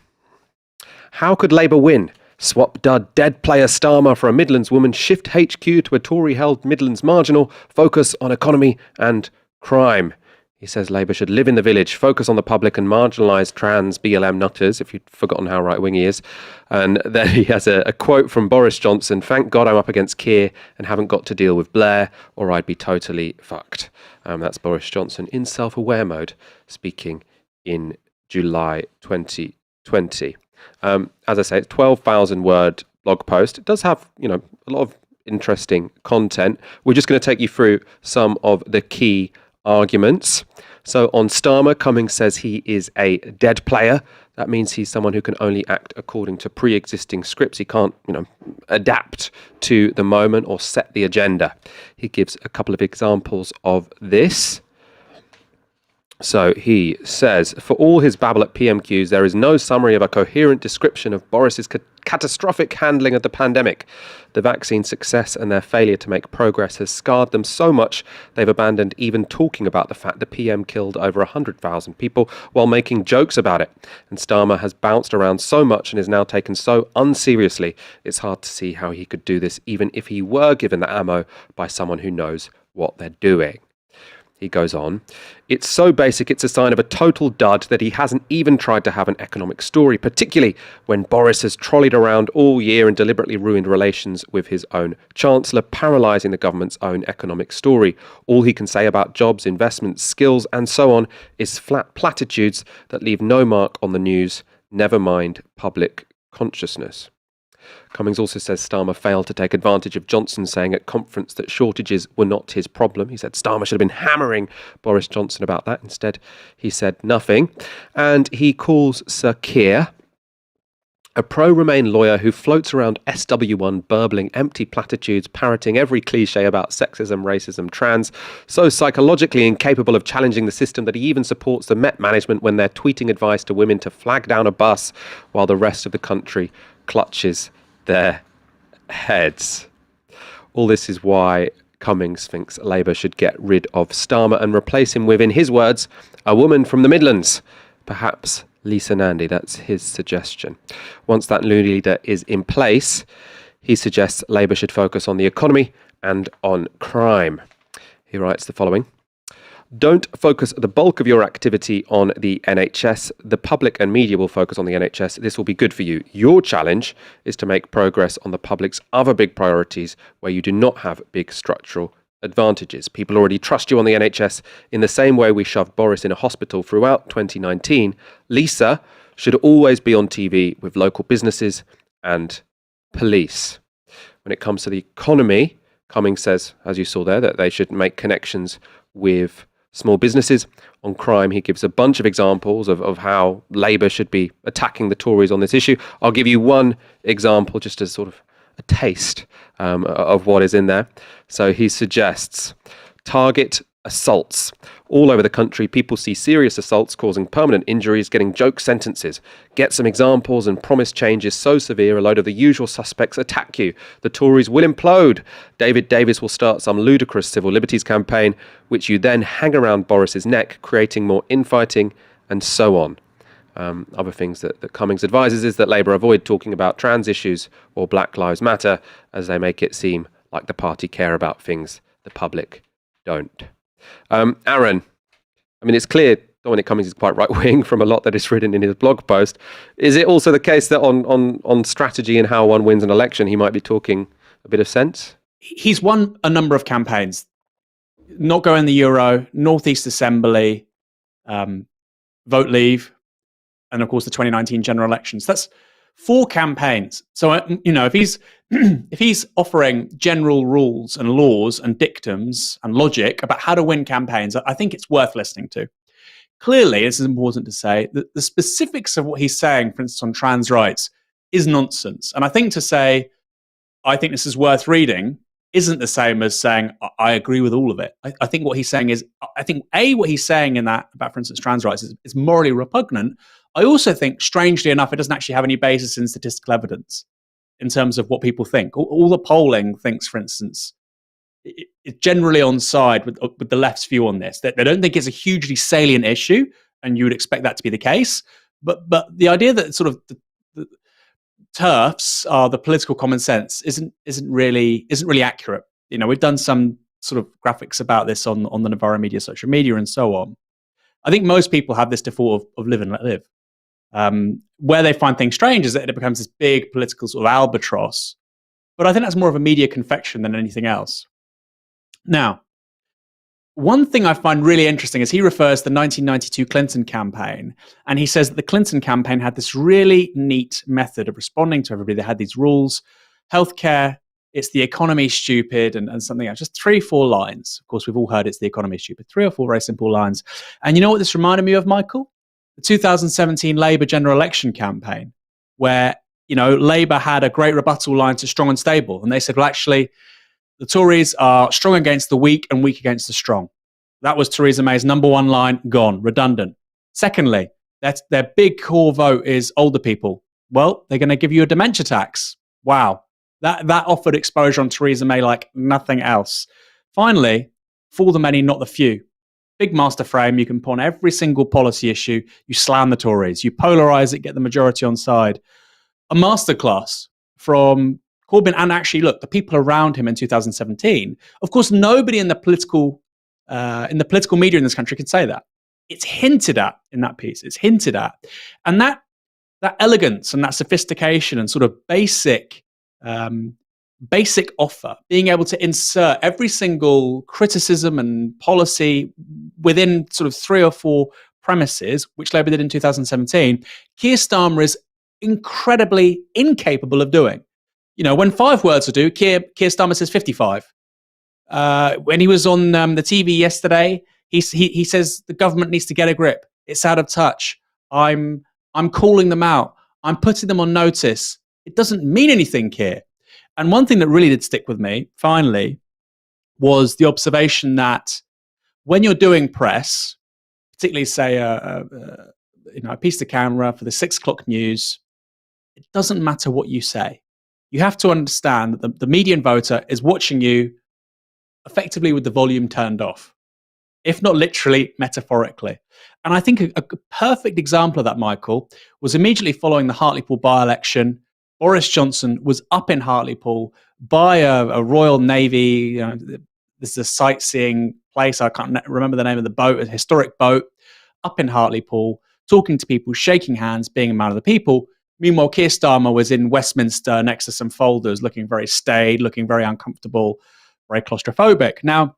"How Could Labour Win? Swap dud dead player Starmer for a Midlands woman, shift HQ to a Tory-held Midlands marginal, focus on economy and crime." He says Labour should live in the village, focus on the public and marginalise trans BLM nutters, if you'd forgotten how right-wing he is. And then he has a quote from Boris Johnson, "Thank God I'm up against Keir and haven't got to deal with Blair, or I'd be totally fucked." That's Boris Johnson in self-aware mode, speaking in July 2020. As I say, it's 12,000-word blog post. It does have, a lot of interesting content. We're just going to take you through some of the key arguments. So on Starmer, Cummings says he is a dead player. That means he's someone who can only act according to pre-existing scripts. He can't, adapt to the moment or set the agenda. He gives a couple of examples of this. So he says, for all his babble at PMQs, there is no summary of a coherent description of Boris's catastrophic handling of the pandemic. The vaccine success and their failure to make progress has scarred them so much they've abandoned even talking about the fact the PM killed over 100,000 people while making jokes about it. And Starmer has bounced around so much and is now taken so unseriously, it's hard to see how he could do this even if he were given the ammo by someone who knows what they're doing. he goes on. It's so basic, it's a sign of a total dud that he hasn't even tried to have an economic story, particularly when Boris has trolleyed around all year and deliberately ruined relations with his own chancellor, paralysing the government's own economic story. All he can say about jobs, investments, skills, and so on is flat platitudes that leave no mark on the news, never mind public consciousness. Cummings also says Starmer failed to take advantage of Johnson saying at conference that shortages were not his problem. He said Starmer should have been hammering Boris Johnson about that. Instead, he said nothing. And he calls Sir Keir a pro-Remain lawyer who floats around SW1 burbling empty platitudes, parroting every cliche about sexism, racism, trans, so psychologically incapable of challenging the system that he even supports the Met management when they're tweeting advice to women to flag down a bus while the rest of the country clutches their heads. All this is why Cummings thinks Labour should get rid of Starmer and replace him with, in his words, a woman from the Midlands, perhaps Lisa Nandy. That's his suggestion. Once that new leader is in place, he suggests Labour should focus on the economy and on crime. He writes the following. Don't focus the bulk of your activity on the NHS. The public and media will focus on the NHS. This will be good for you. Your challenge is to make progress on the public's other big priorities where you do not have big structural advantages. People already trust you on the NHS in the same way we shoved Boris in a hospital throughout 2019. Lisa should always be on TV with local businesses and police. When it comes to the economy, Cummings says, as you saw there, that they should make connections with small businesses. On crime, he gives a bunch of examples of how Labour should be attacking the Tories on this issue. I'll give you one example just as sort of a taste of what is in there. So he suggests target assaults. All over the country, people see serious assaults causing permanent injuries, getting joke sentences. Get some examples and promise changes so severe a load of the usual suspects attack you. The Tories will implode. David Davis will start some ludicrous civil liberties campaign, which you then hang around Boris's neck, creating more infighting and so on. Other things that Cummings advises is that Labour avoid talking about trans issues or Black Lives Matter, as they make it seem like the party care about things the public don't. Aaron, I mean, it's clear Dominic Cummings is quite right-wing from a lot that is written in his blog post. Is it also the case that on strategy and how one wins an election, he might be talking a bit of sense? He's won a number of campaigns. Not going the Euro, North East Assembly, Vote Leave, and of course the 2019 general elections. That's 4 campaigns. So, if he's if he's offering general rules and laws and dictums and logic about how to win campaigns, I think it's worth listening to. Clearly, this is important to say, that the specifics of what he's saying, for instance, on trans rights, is nonsense. And I think to say, I think this is worth reading, isn't the same as saying, I agree with all of it. I think what he's saying is, what he's saying in that, about, for instance, trans rights, is morally repugnant. I also think, strangely enough, it doesn't actually have any basis in statistical evidence in terms of what people think. All the polling thinks, for instance, it's generally on side with the left's view on this. They don't think it's a hugely salient issue, and you would expect that to be the case. But the idea that sort of the TERFs are the political common sense isn't really accurate. We've done some sort of graphics about this on the Novara media, social media, and so on. I think most people have this default of live and let live. Where they find things strange is that it becomes this big political sort of albatross. But I think that's more of a media confection than anything else. Now, one thing I find really interesting is he refers to the 1992 Clinton campaign, and he says that the Clinton campaign had this really neat method of responding to everybody. They had these rules, healthcare, it's the economy stupid, and something else. Just 3-4 lines. Of course, we've all heard it's the economy stupid. 3 or 4 very simple lines. And you know what this reminded me of, Michael? The 2017 Labour general election campaign, where, Labour had a great rebuttal line to strong and stable. And they said, well, actually, the Tories are strong against the weak and weak against the strong. That was Theresa May's number 1 line, gone, redundant. Secondly, their big core vote is older people. Well, they're going to give you a dementia tax. Wow. That offered exposure on Theresa May like nothing else. Finally, for the many, not the few. Big master frame, you can put on every single policy issue. You slam the Tories. You polarize it, get the majority on side. A masterclass from Corbyn, and actually, look, the people around him in 2017. Of course, nobody in the political in the political media in this country can say that. It's hinted at in that piece. It's hinted at. And that elegance and that sophistication and sort of basic offer, being able to insert every single criticism and policy within sort of 3 or 4 premises, which Labour did in 2017, Keir Starmer is incredibly incapable of doing. You know, when 5 words are due, Keir Starmer says 55. When he was on the TV yesterday, he says the government needs to get a grip. It's out of touch. I'm calling them out. I'm putting them on notice. It doesn't mean anything, Keir. And one thing that really did stick with me, finally, was the observation that when you're doing press, particularly say a piece to camera for the 6 o'clock news, it doesn't matter what you say. You have to understand that the median voter is watching you effectively with the volume turned off, if not literally, metaphorically. And I think a perfect example of that, Michael, was immediately following the Hartlepool by-election. Boris Johnson was up in Hartlepool by a Royal Navy, this is a sightseeing place, I can't remember the name of the boat, a historic boat, up in Hartlepool, talking to people, shaking hands, being a man of the people. Meanwhile, Keir Starmer was in Westminster next to some folders, looking very staid, looking very uncomfortable, very claustrophobic. Now,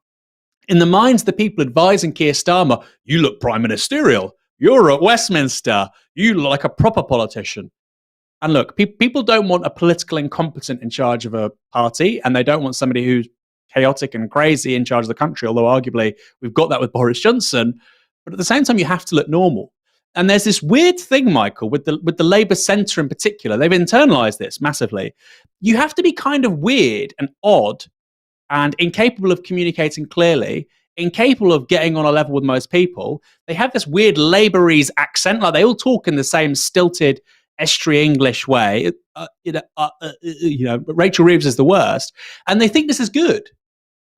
in the minds of the people advising Keir Starmer, you look prime ministerial, you're at Westminster, you look like a proper politician. And look, people don't want a political incompetent in charge of a party, and they don't want somebody who's chaotic and crazy in charge of the country, although arguably we've got that with Boris Johnson. But at the same time, you have to look normal. And there's this weird thing, Michael, with the Labour centre in particular. They've internalised this massively. You have to be kind of weird and odd and incapable of communicating clearly, incapable of getting on a level with most people. They have this weird Labourese accent, like they all talk in the same stilted, estuary English way. Rachel Reeves is the worst. And they think this is good.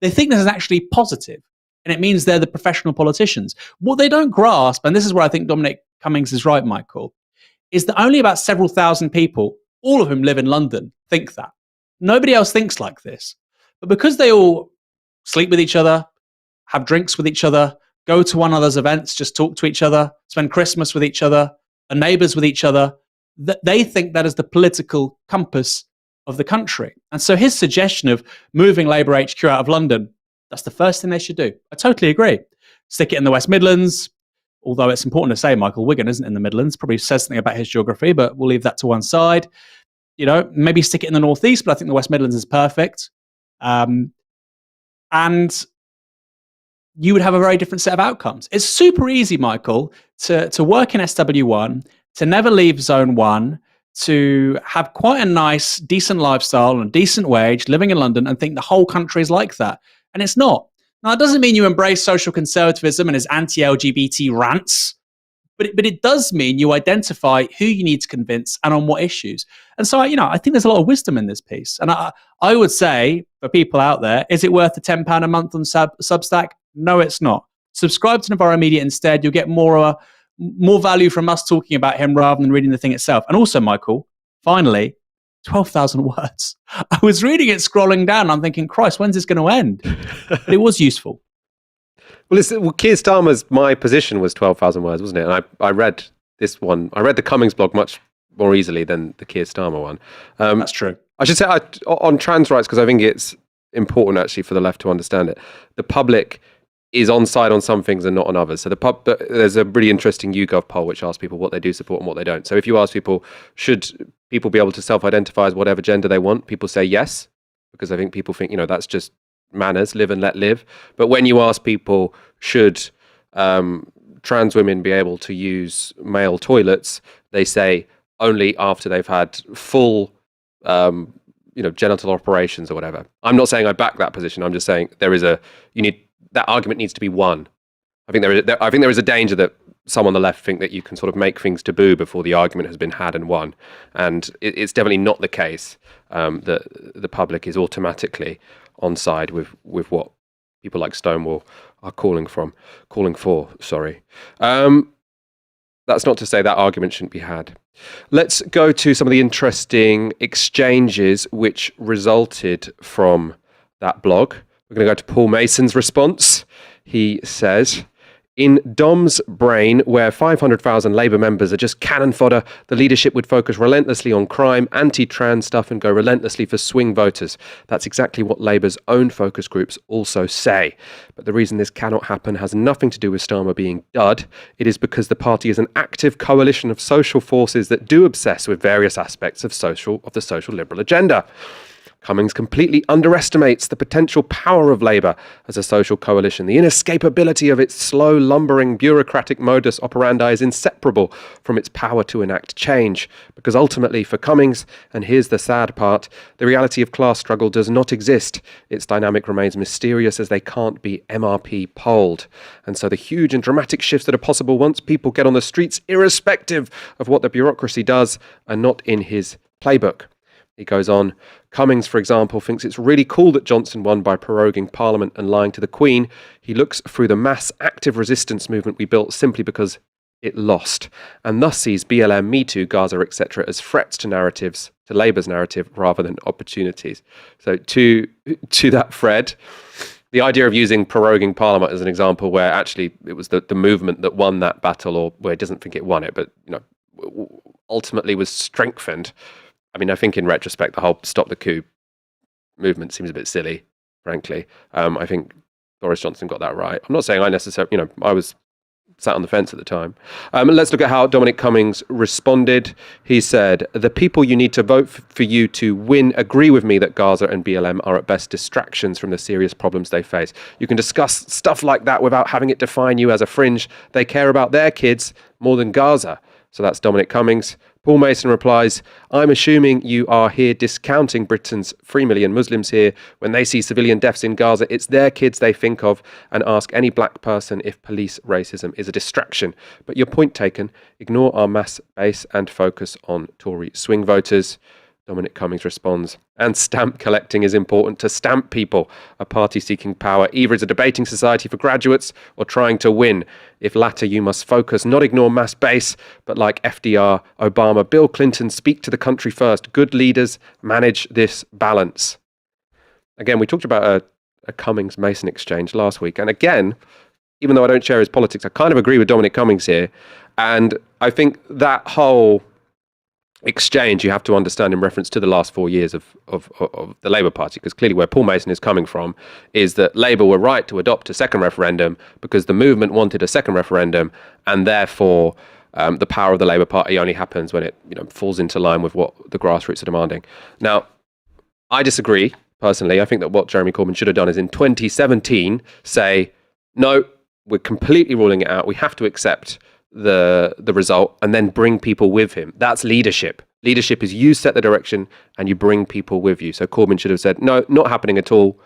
They think this is actually positive. And it means they're the professional politicians. What they don't grasp, and this is where I think Dominic Cummings is right, Michael, is that only about several thousand people, all of whom live in London, think that. Nobody else thinks like this. But because they all sleep with each other, have drinks with each other, go to one another's events, just talk to each other, spend Christmas with each other, are neighbours with each other, they think that is the political compass of the country. And so his suggestion of moving Labour HQ out of London, that's the first thing they should do. I totally agree. Stick it in the West Midlands, although it's important to say Michael Wigan isn't in the Midlands, probably says something about his geography, but we'll leave that to one side. Maybe stick it in the Northeast, but I think the West Midlands is perfect. And you would have a very different set of outcomes. It's super easy, Michael, to work in SW1, to never leave Zone 1, to have quite a nice, decent lifestyle and a decent wage, living in London, and think the whole country is like that. And it's not. Now, it doesn't mean you embrace social conservatism and his anti-LGBT rants, but it does mean you identify who you need to convince and on what issues. And so, I think there's a lot of wisdom in this piece. And I would say, for people out there, is it worth the £10 a month on Substack? No, it's not. Subscribe to Novara Media instead. You'll get more value from us talking about him rather than reading the thing itself. And also, Michael, finally, 12,000 words. I was reading it, scrolling down. I'm thinking, Christ, when's this going to end? But it was useful. Well, Keir Starmer's My Position was 12,000 words, wasn't it? And I read this one. I read the Cummings blog much more easily than the Keir Starmer one. That's true. I should say on trans rights, because I think it's important actually for the left to understand it. The public is on side on some things and not on others. So there's a really interesting YouGov poll which asks people what they do support and what they don't. So if you ask people, should people be able to self-identify as whatever gender they want, people say yes, because I think people think, that's just manners, live and let live. But when you ask people, should trans women be able to use male toilets, they say only after they've had full genital operations or whatever. I'm not saying I back that position. I'm just saying that argument needs to be won. I think there is a danger that some on the left think that you can sort of make things taboo before the argument has been had and won. And it's definitely not the case that the public is automatically on side with what people like Stonewall are calling for. That's not to say that argument shouldn't be had. Let's go to some of the interesting exchanges which resulted from that blog. We're going to go to Paul Mason's response. He says, in Dom's brain, where 500,000 Labour members are just cannon fodder, the leadership would focus relentlessly on crime, anti-trans stuff, and go relentlessly for swing voters. That's exactly what Labour's own focus groups also say. But the reason this cannot happen has nothing to do with Starmer being dud. It is because the party is an active coalition of social forces that do obsess with various aspects of the social liberal agenda. Cummings completely underestimates the potential power of Labour as a social coalition. The inescapability of its slow, lumbering, bureaucratic modus operandi is inseparable from its power to enact change. Because ultimately, for Cummings, and here's the sad part, the reality of class struggle does not exist. Its dynamic remains mysterious as they can't be MRP polled. And so the huge and dramatic shifts that are possible once people get on the streets, irrespective of what the bureaucracy does, are not in his playbook. He goes on, Cummings, for example, thinks it's really cool that Johnson won by proroguing Parliament and lying to the Queen. He looks through the mass active resistance movement we built simply because it lost, and thus sees BLM, Me Too, Gaza, etc. as threats to narratives, to Labour's narrative, rather than opportunities. So to that thread, the idea of using proroguing Parliament as an example where actually it was the movement that won that battle, or where it doesn't think it won it, but ultimately was strengthened. I mean, I think in retrospect, the whole Stop the Coup movement seems a bit silly, frankly. I think Boris Johnson got that right. I'm not saying I necessarily, I was sat on the fence at the time. Let's look at how Dominic Cummings responded. He said, the people you need to vote for you to win agree with me that Gaza and BLM are at best distractions from the serious problems they face. You can discuss stuff like that without having it define you as a fringe. They care about their kids more than Gaza. So that's Dominic Cummings. Paul Mason replies, I'm assuming you are here discounting Britain's 3 million Muslims here. When they see civilian deaths in Gaza, it's their kids they think of, and ask any black person if police racism is a distraction. But your point taken, ignore our mass base and focus on Tory swing voters. Dominic Cummings responds, and stamp collecting is important to stamp people. A party seeking power either is a debating society for graduates or trying to win. If latter, you must focus, not ignore mass base, but like FDR, Obama, Bill Clinton, speak to the country first. Good leaders manage this balance. Again, we talked about a Cummings-Mason exchange last week. And again, even though I don't share his politics, I kind of agree with Dominic Cummings here. And I think that whole exchange you have to understand in reference to the last 4 years of the Labour Party, because clearly where Paul Mason is coming from is that Labour were right to adopt a second referendum because the movement wanted a second referendum, and therefore the power of the Labour Party only happens when it falls into line with what the grassroots are demanding. Now, I disagree personally. I think that what Jeremy Corbyn should have done is in 2017 say, no, we're completely ruling it out. We have to accept the result and then bring people with him. That's leadership. Leadership is you set the direction and you bring people with you. So Corbyn should have said, no, not happening at all.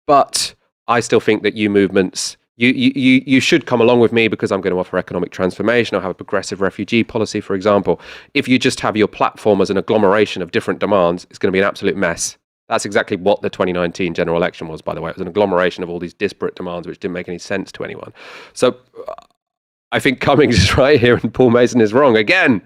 But I still think that you movements, you should come along with me because I'm going to offer economic transformation. I'll have a progressive refugee policy, for example. If you just have your platform as an agglomeration of different demands, it's going to be an absolute mess. That's exactly what the 2019 general election was, by the way. It was an agglomeration of all these disparate demands which didn't make any sense to anyone. So I think Cummings is right here and Paul Mason is wrong. Again,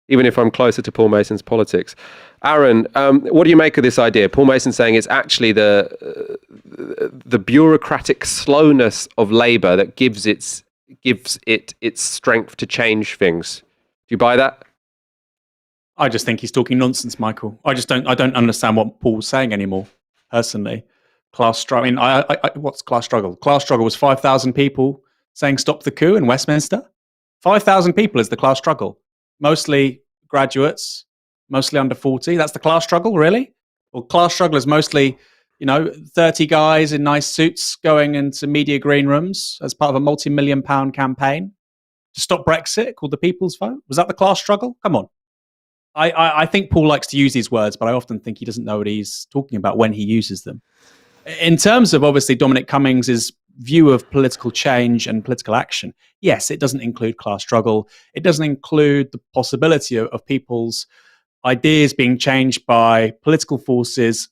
even if I'm closer to Paul Mason's politics. Aaron, what do you make of this idea? Paul Mason saying it's actually the bureaucratic slowness of Labour that gives it its strength to change things. Do you buy that? I just think he's talking nonsense, Michael. I don't understand what Paul's saying anymore, personally. Class struggle. I mean, what's class struggle? Class struggle was 5,000 people saying stop the coup in Westminster. 5,000 people is the class struggle. Mostly graduates, mostly under 40. That's the class struggle, really? Well, class struggle is mostly, 30 guys in nice suits going into media green rooms as part of a multi-million-pound campaign to stop Brexit called the People's Vote. Was that the class struggle? Come on. I think Paul likes to use these words, but I often think he doesn't know what he's talking about when he uses them. In terms of, obviously, Dominic Cummings' view of political change and political action, yes, it doesn't include class struggle. It doesn't include the possibility of people's ideas being changed by political forces,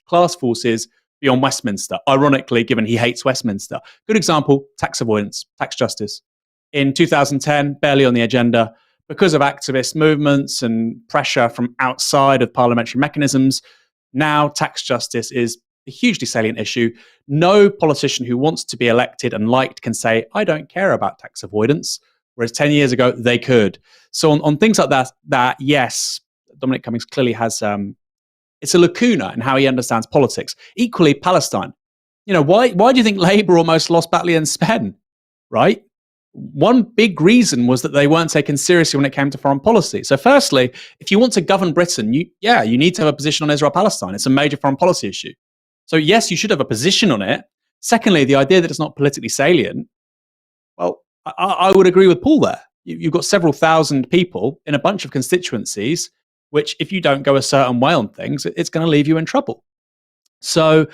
class forces beyond Westminster. Ironically, given he hates Westminster. Good example, tax avoidance, tax justice. In 2010, barely on the agenda, because of activist movements and pressure from outside of parliamentary mechanisms, now tax justice is a hugely salient issue. No politician who wants to be elected and liked can say, I don't care about tax avoidance, whereas 10 years ago, they could. So on things like that, yes, Dominic Cummings clearly has, it's a lacuna in how he understands politics. Equally, Palestine. Why do you think Labour almost lost Batley and Spen, right? One big reason was that they weren't taken seriously when it came to foreign policy. So firstly, if you want to govern Britain, you need to have a position on Israel-Palestine. It's a major foreign policy issue. So yes, you should have a position on it. Secondly, the idea that it's not politically salient, well, I would agree with Paul there. You've got several thousand people in a bunch of constituencies, which if you don't go a certain way on things, it's going to leave you in trouble. So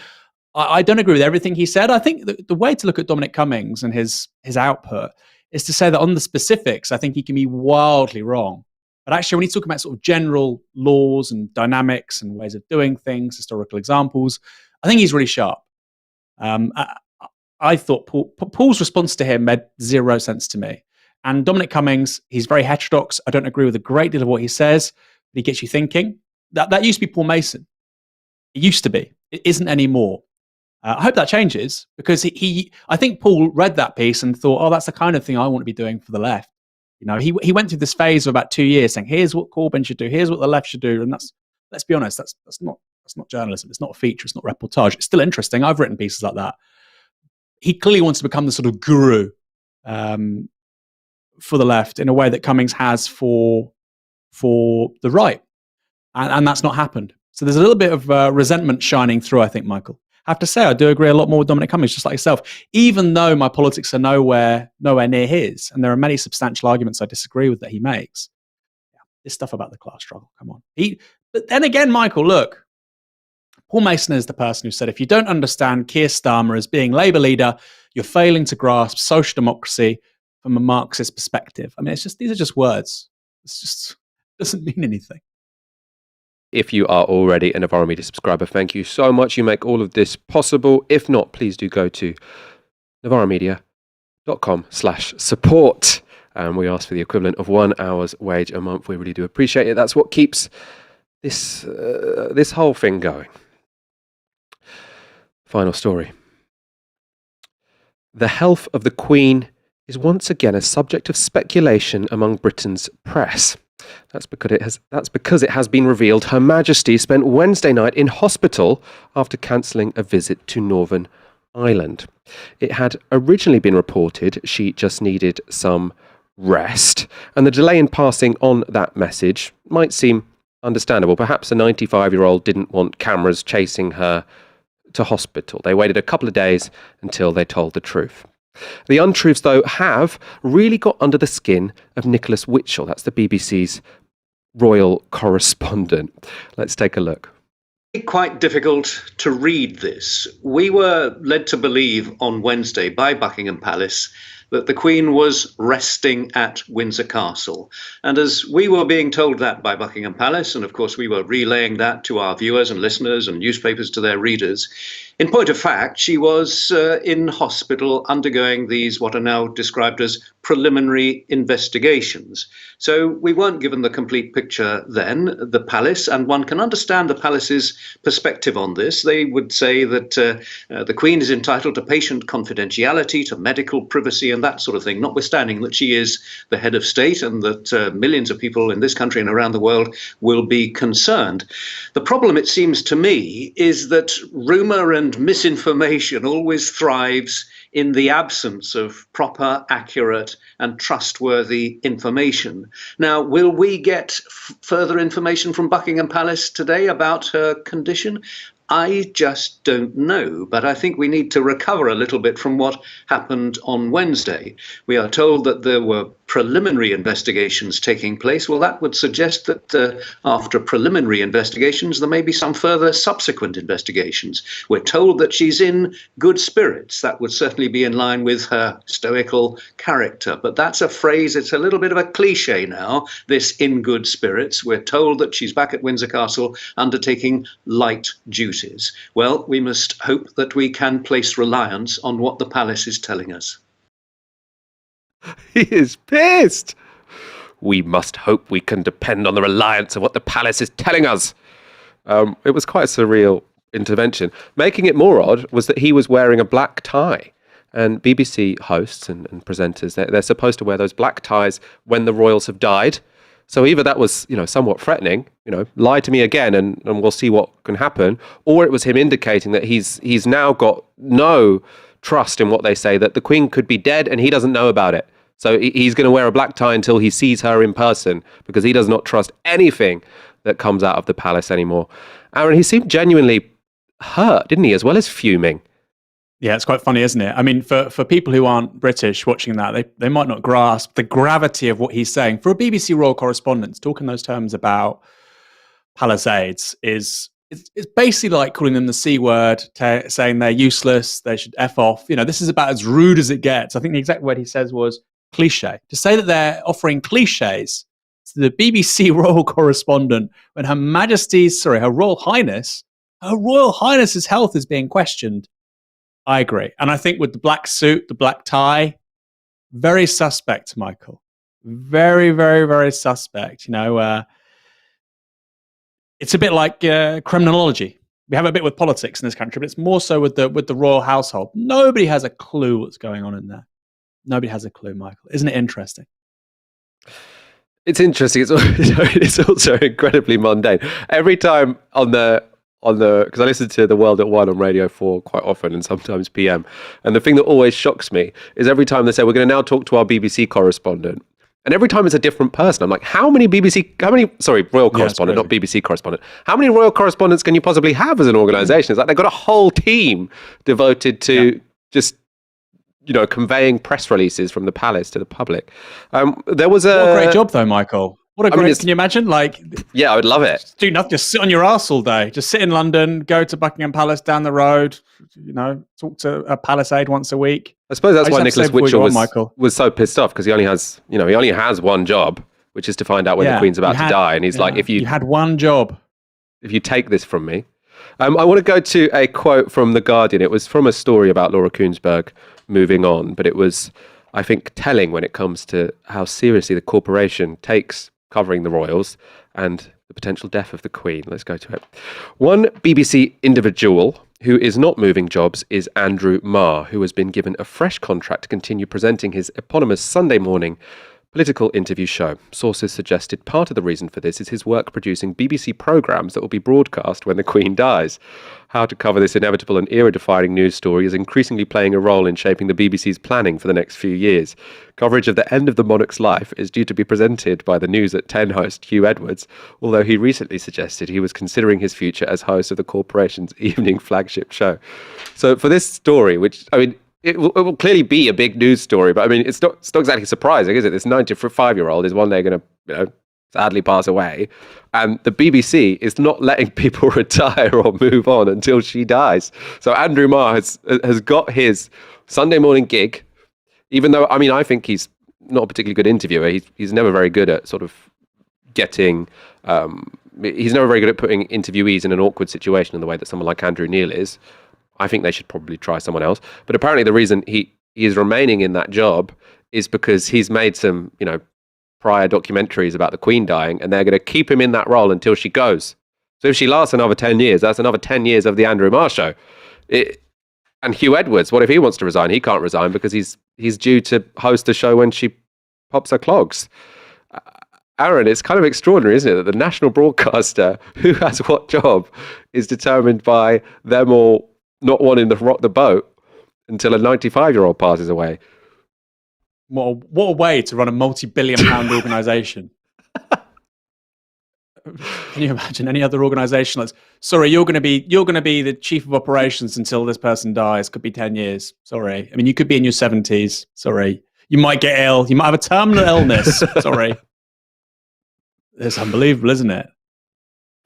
I don't agree with everything he said. I think the way to look at Dominic Cummings and his output is to say that on the specifics, I think he can be wildly wrong. But actually, when he's talking about sort of general laws and dynamics and ways of doing things, historical examples, I think he's really sharp. I thought Paul's response to him made zero sense to me. And Dominic Cummings, he's very heterodox. I don't agree with a great deal of what he says, but he gets you thinking. That used to be Paul Mason. It used to be. It isn't anymore. I hope that changes, because I think Paul read that piece and thought, oh, that's the kind of thing I want to be doing for the left. He went through this phase of about 2 years saying, here's what Corbyn should do, here's what the left should do. And let's be honest, that's not journalism. It's not a feature. It's not reportage. It's still interesting. I've written pieces like that. He clearly wants to become the sort of guru for the left in a way that Cummings has for the right. And that's not happened. So there's a little bit of resentment shining through, I think, Michael. I have to say, I do agree a lot more with Dominic Cummings, just like yourself, even though my politics are nowhere near his, and there are many substantial arguments I disagree with that he makes. Yeah, this stuff about the class struggle, come on. But then again, Michael, look, Paul Mason is the person who said, if you don't understand Keir Starmer as being Labour leader, you're failing to grasp social democracy from a Marxist perspective. I mean, these are just words. It's just doesn't mean anything. If you are already a Novara Media subscriber, thank you so much. You make all of this possible. If not, please do go to novaramedia.com/support. And we ask for the equivalent of 1 hour's wage a month. We really do appreciate it. That's what keeps this whole thing going. Final story. The health of the Queen is once again a subject of speculation among Britain's press. That's because it has been revealed Her Majesty spent Wednesday night in hospital after cancelling a visit to Northern Ireland. It had originally been reported she just needed some rest, and the delay in passing on that message might seem understandable. Perhaps a 95-year-old didn't want cameras chasing her to hospital. They waited a couple of days until they told the truth. The untruths, though, have really got under the skin of Nicholas Witchell. That's the BBC's royal correspondent. Let's take a look. Quite difficult to read this. We were led to believe on Wednesday by Buckingham Palace that the Queen was resting at Windsor Castle. And as we were being told that by Buckingham Palace, and of course we were relaying that to our viewers and listeners and newspapers to their readers, in point of fact, she was in hospital undergoing these what are now described as preliminary investigations. So we weren't given the complete picture then, the palace, and one can understand the palace's perspective on this. They would say that the Queen is entitled to patient confidentiality, to medical privacy and that sort of thing, notwithstanding that she is the head of state and that millions of people in this country and around the world will be concerned. The problem, it seems to me, is that rumour and misinformation always thrives in the absence of proper, accurate and trustworthy information. Now, will we get further information from Buckingham Palace today about her condition? I just don't know, but I think we need to recover a little bit from what happened on Wednesday. We are told that there were preliminary investigations taking place. Well, that would suggest that after preliminary investigations, there may be some further subsequent investigations. We're told that she's in good spirits. That would certainly be in line with her stoical character. But that's a phrase, it's a little bit of a cliche now, this in good spirits. We're told that she's back at Windsor Castle undertaking light duties. Well, we must hope that we can place reliance on what the palace is telling us. He is pissed. We must hope we can depend on the reliance of what the palace is telling us. It was quite a surreal intervention. Making it more odd was that he was wearing a black tie. And BBC hosts and presenters, they're supposed to wear those black ties when the royals have died. So either that was, somewhat threatening, lie to me again and we'll see what can happen, or it was him indicating that he's now got no trust in what they say, that the Queen could be dead and he doesn't know about it. So he's going to wear a black tie until he sees her in person, because he does not trust anything that comes out of the palace anymore. Aaron, he seemed genuinely hurt, didn't he, as well as fuming? Yeah, it's quite funny, isn't it? I mean, for people who aren't British watching that, they might not grasp the gravity of what he's saying. For a BBC royal correspondent, talking those terms about palace aides is it's basically like calling them the C word, saying they're useless, they should F off. This is about as rude as it gets. I think the exact word he says was cliche. To say that they're offering cliches to the BBC royal correspondent when Her Royal Highness's health is being questioned. I agree. And I think with the black suit, the black tie, very suspect, Michael. Very, very, very suspect. It's a bit like criminology. We have a bit with politics in this country, but it's more so with the royal household. Nobody has a clue what's going on in there. Nobody has a clue, Michael. Isn't it interesting? It's interesting. It's also incredibly mundane. Every time because I listen to The World at 1 on Radio 4 quite often, and sometimes PM. And the thing that always shocks me is every time they say, we're going to now talk to our BBC correspondent. And every time it's a different person. I'm like, royal correspondent, not BBC correspondent. How many royal correspondents can you possibly have as an organisation? It's like they've got a whole team devoted to just, conveying press releases from the palace to the public. There was What a great job though, Michael. Can you imagine? Yeah, I would love it. Do nothing, just sit on your arse all day. Just sit in London, go to Buckingham Palace down the road, talk to a palace aide once a week. I suppose that's why Nicholas Witchell was so pissed off, because he only has one job, which is to find out when the Queen's about to die. And he's like, if you had one job, if you take this from me. I want to go to a quote from The Guardian. It was from a story about Laura Kuenssberg moving on, but it was, I think, telling when it comes to how seriously the corporation takes covering the royals and the potential death of the Queen. Let's go to it. One BBC individual who is not moving jobs is Andrew Marr, who has been given a fresh contract to continue presenting his eponymous Sunday morning political interview show. Sources suggested part of the reason for this is his work producing BBC programmes that will be broadcast when the Queen dies. How to cover this inevitable and era-defining news story is increasingly playing a role in shaping the BBC's planning for the next few years. Coverage of the end of the monarch's life is due to be presented by the News at 10 host Hugh Edwards, although he recently suggested he was considering his future as host of the corporation's evening flagship show. So for this story, which, it will clearly be a big news story, but it's not exactly surprising, is it? This 95-year-old is one day going to, sadly pass away, and the BBC is not letting people retire or move on until she dies. So Andrew Marr has got his Sunday morning gig, even though, I think he's not a particularly good interviewer. He's never very good at sort of getting... he's never very good at putting interviewees in an awkward situation in the way that someone like Andrew Neil is. I think they should probably try someone else. But apparently the reason he is remaining in that job is because he's made some, prior documentaries about the Queen dying, and they're going to keep him in that role until she goes. So if she lasts another 10 years, that's another 10 years of the Andrew Marr show. And Hugh Edwards, what if he wants to resign? He can't resign because he's due to host the show when she pops her clogs. Aaron, it's kind of extraordinary, isn't it, that the national broadcaster who has what job is determined by them all not wanting to rock the boat until a 95-year-old passes away. What a way to run a multi-billion-pound organisation. Can you imagine any other organisation that's, sorry, you're going to be the chief of operations until this person dies? Could be 10 years. Sorry. You could be in your 70s. Sorry. You might get ill. You might have a terminal illness. Sorry. It's unbelievable, isn't it?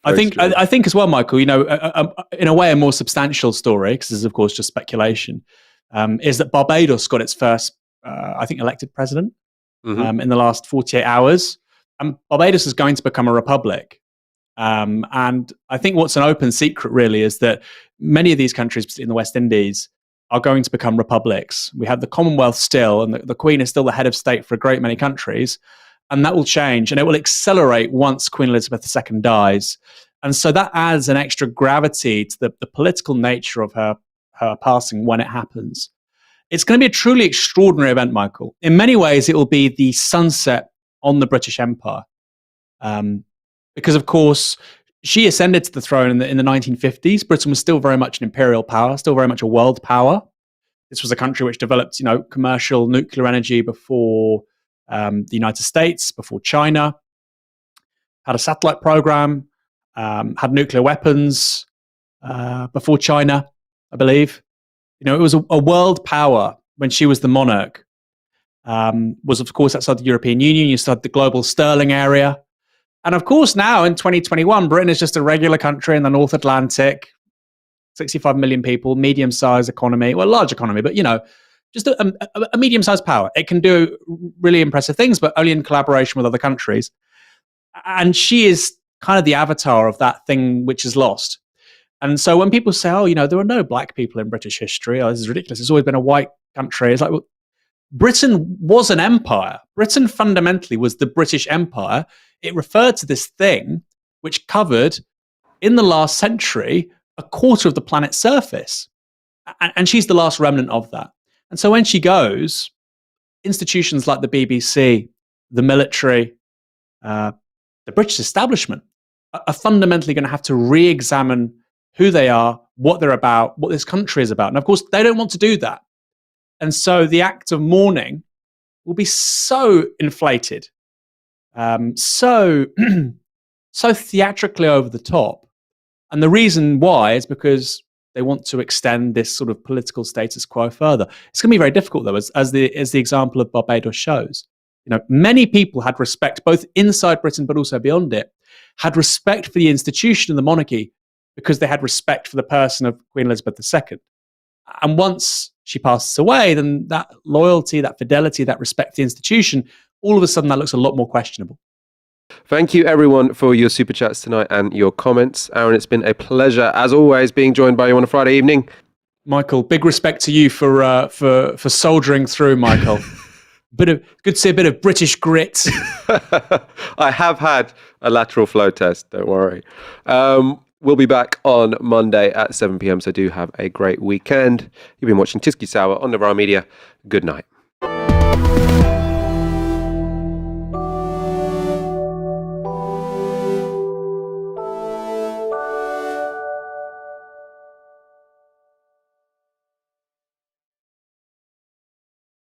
I think as well, Michael, in a way, a more substantial story, because this is, of course, just speculation, is that Barbados got its first, elected president in the last 48 hours. Barbados is going to become a republic. And I think what's an open secret, really, is that many of these countries in the West Indies are going to become republics. We have the Commonwealth still, and the Queen is still the head of state for a great many countries. And that will change, and it will accelerate once Queen Elizabeth II dies. And so that adds an extra gravity to the political nature of her passing when it happens. It's going to be a truly extraordinary event, Michael. In many ways, it will be the sunset on the British Empire. Because, of course, she ascended to the throne in the 1950s. Britain was still very much an imperial power, still very much a world power. This was a country which developed, commercial nuclear energy before the United States, before China, had a satellite program, had nuclear weapons before China, I believe. It was a world power when she was the monarch. Was, of course, outside the European Union. You started the global sterling area. And, of course, now in 2021, Britain is just a regular country in the North Atlantic, 65 million people, medium-sized economy, well, large economy, but, just a medium-sized power. It can do really impressive things, but only in collaboration with other countries. And she is kind of the avatar of that thing which is lost. And so when people say, there were no black people in British history, this is ridiculous, it's always been a white country, it's like, well, Britain was an empire. Britain fundamentally was the British Empire. It referred to this thing which covered, in the last century, a quarter of the planet's surface. And she's the last remnant of that. And so when she goes, institutions like the BBC, the military, the British establishment are fundamentally going to have to re-examine who they are, what they're about, what this country is about. And of course, they don't want to do that. And so the act of mourning will be so inflated, so theatrically over the top. And the reason why is because they want to extend this sort of political status quo further. It's going to be very difficult, though, as the example of Barbados shows. Many people had respect, both inside Britain but also beyond it, had respect for the institution of the monarchy because they had respect for the person of Queen Elizabeth II. And once she passes away, then that loyalty, that fidelity, that respect for the institution, all of a sudden that looks a lot more questionable. Thank you, everyone, for your super chats tonight and your comments. Aaron, it's been a pleasure, as always, being joined by you on a Friday evening. Michael, big respect to you for soldiering through, Michael. Good to see a bit of British grit. I have had a lateral flow test, don't worry. We'll be back on Monday at 7 p.m, so do have a great weekend. You've been watching Tysky Sour on Novara Media. Good night.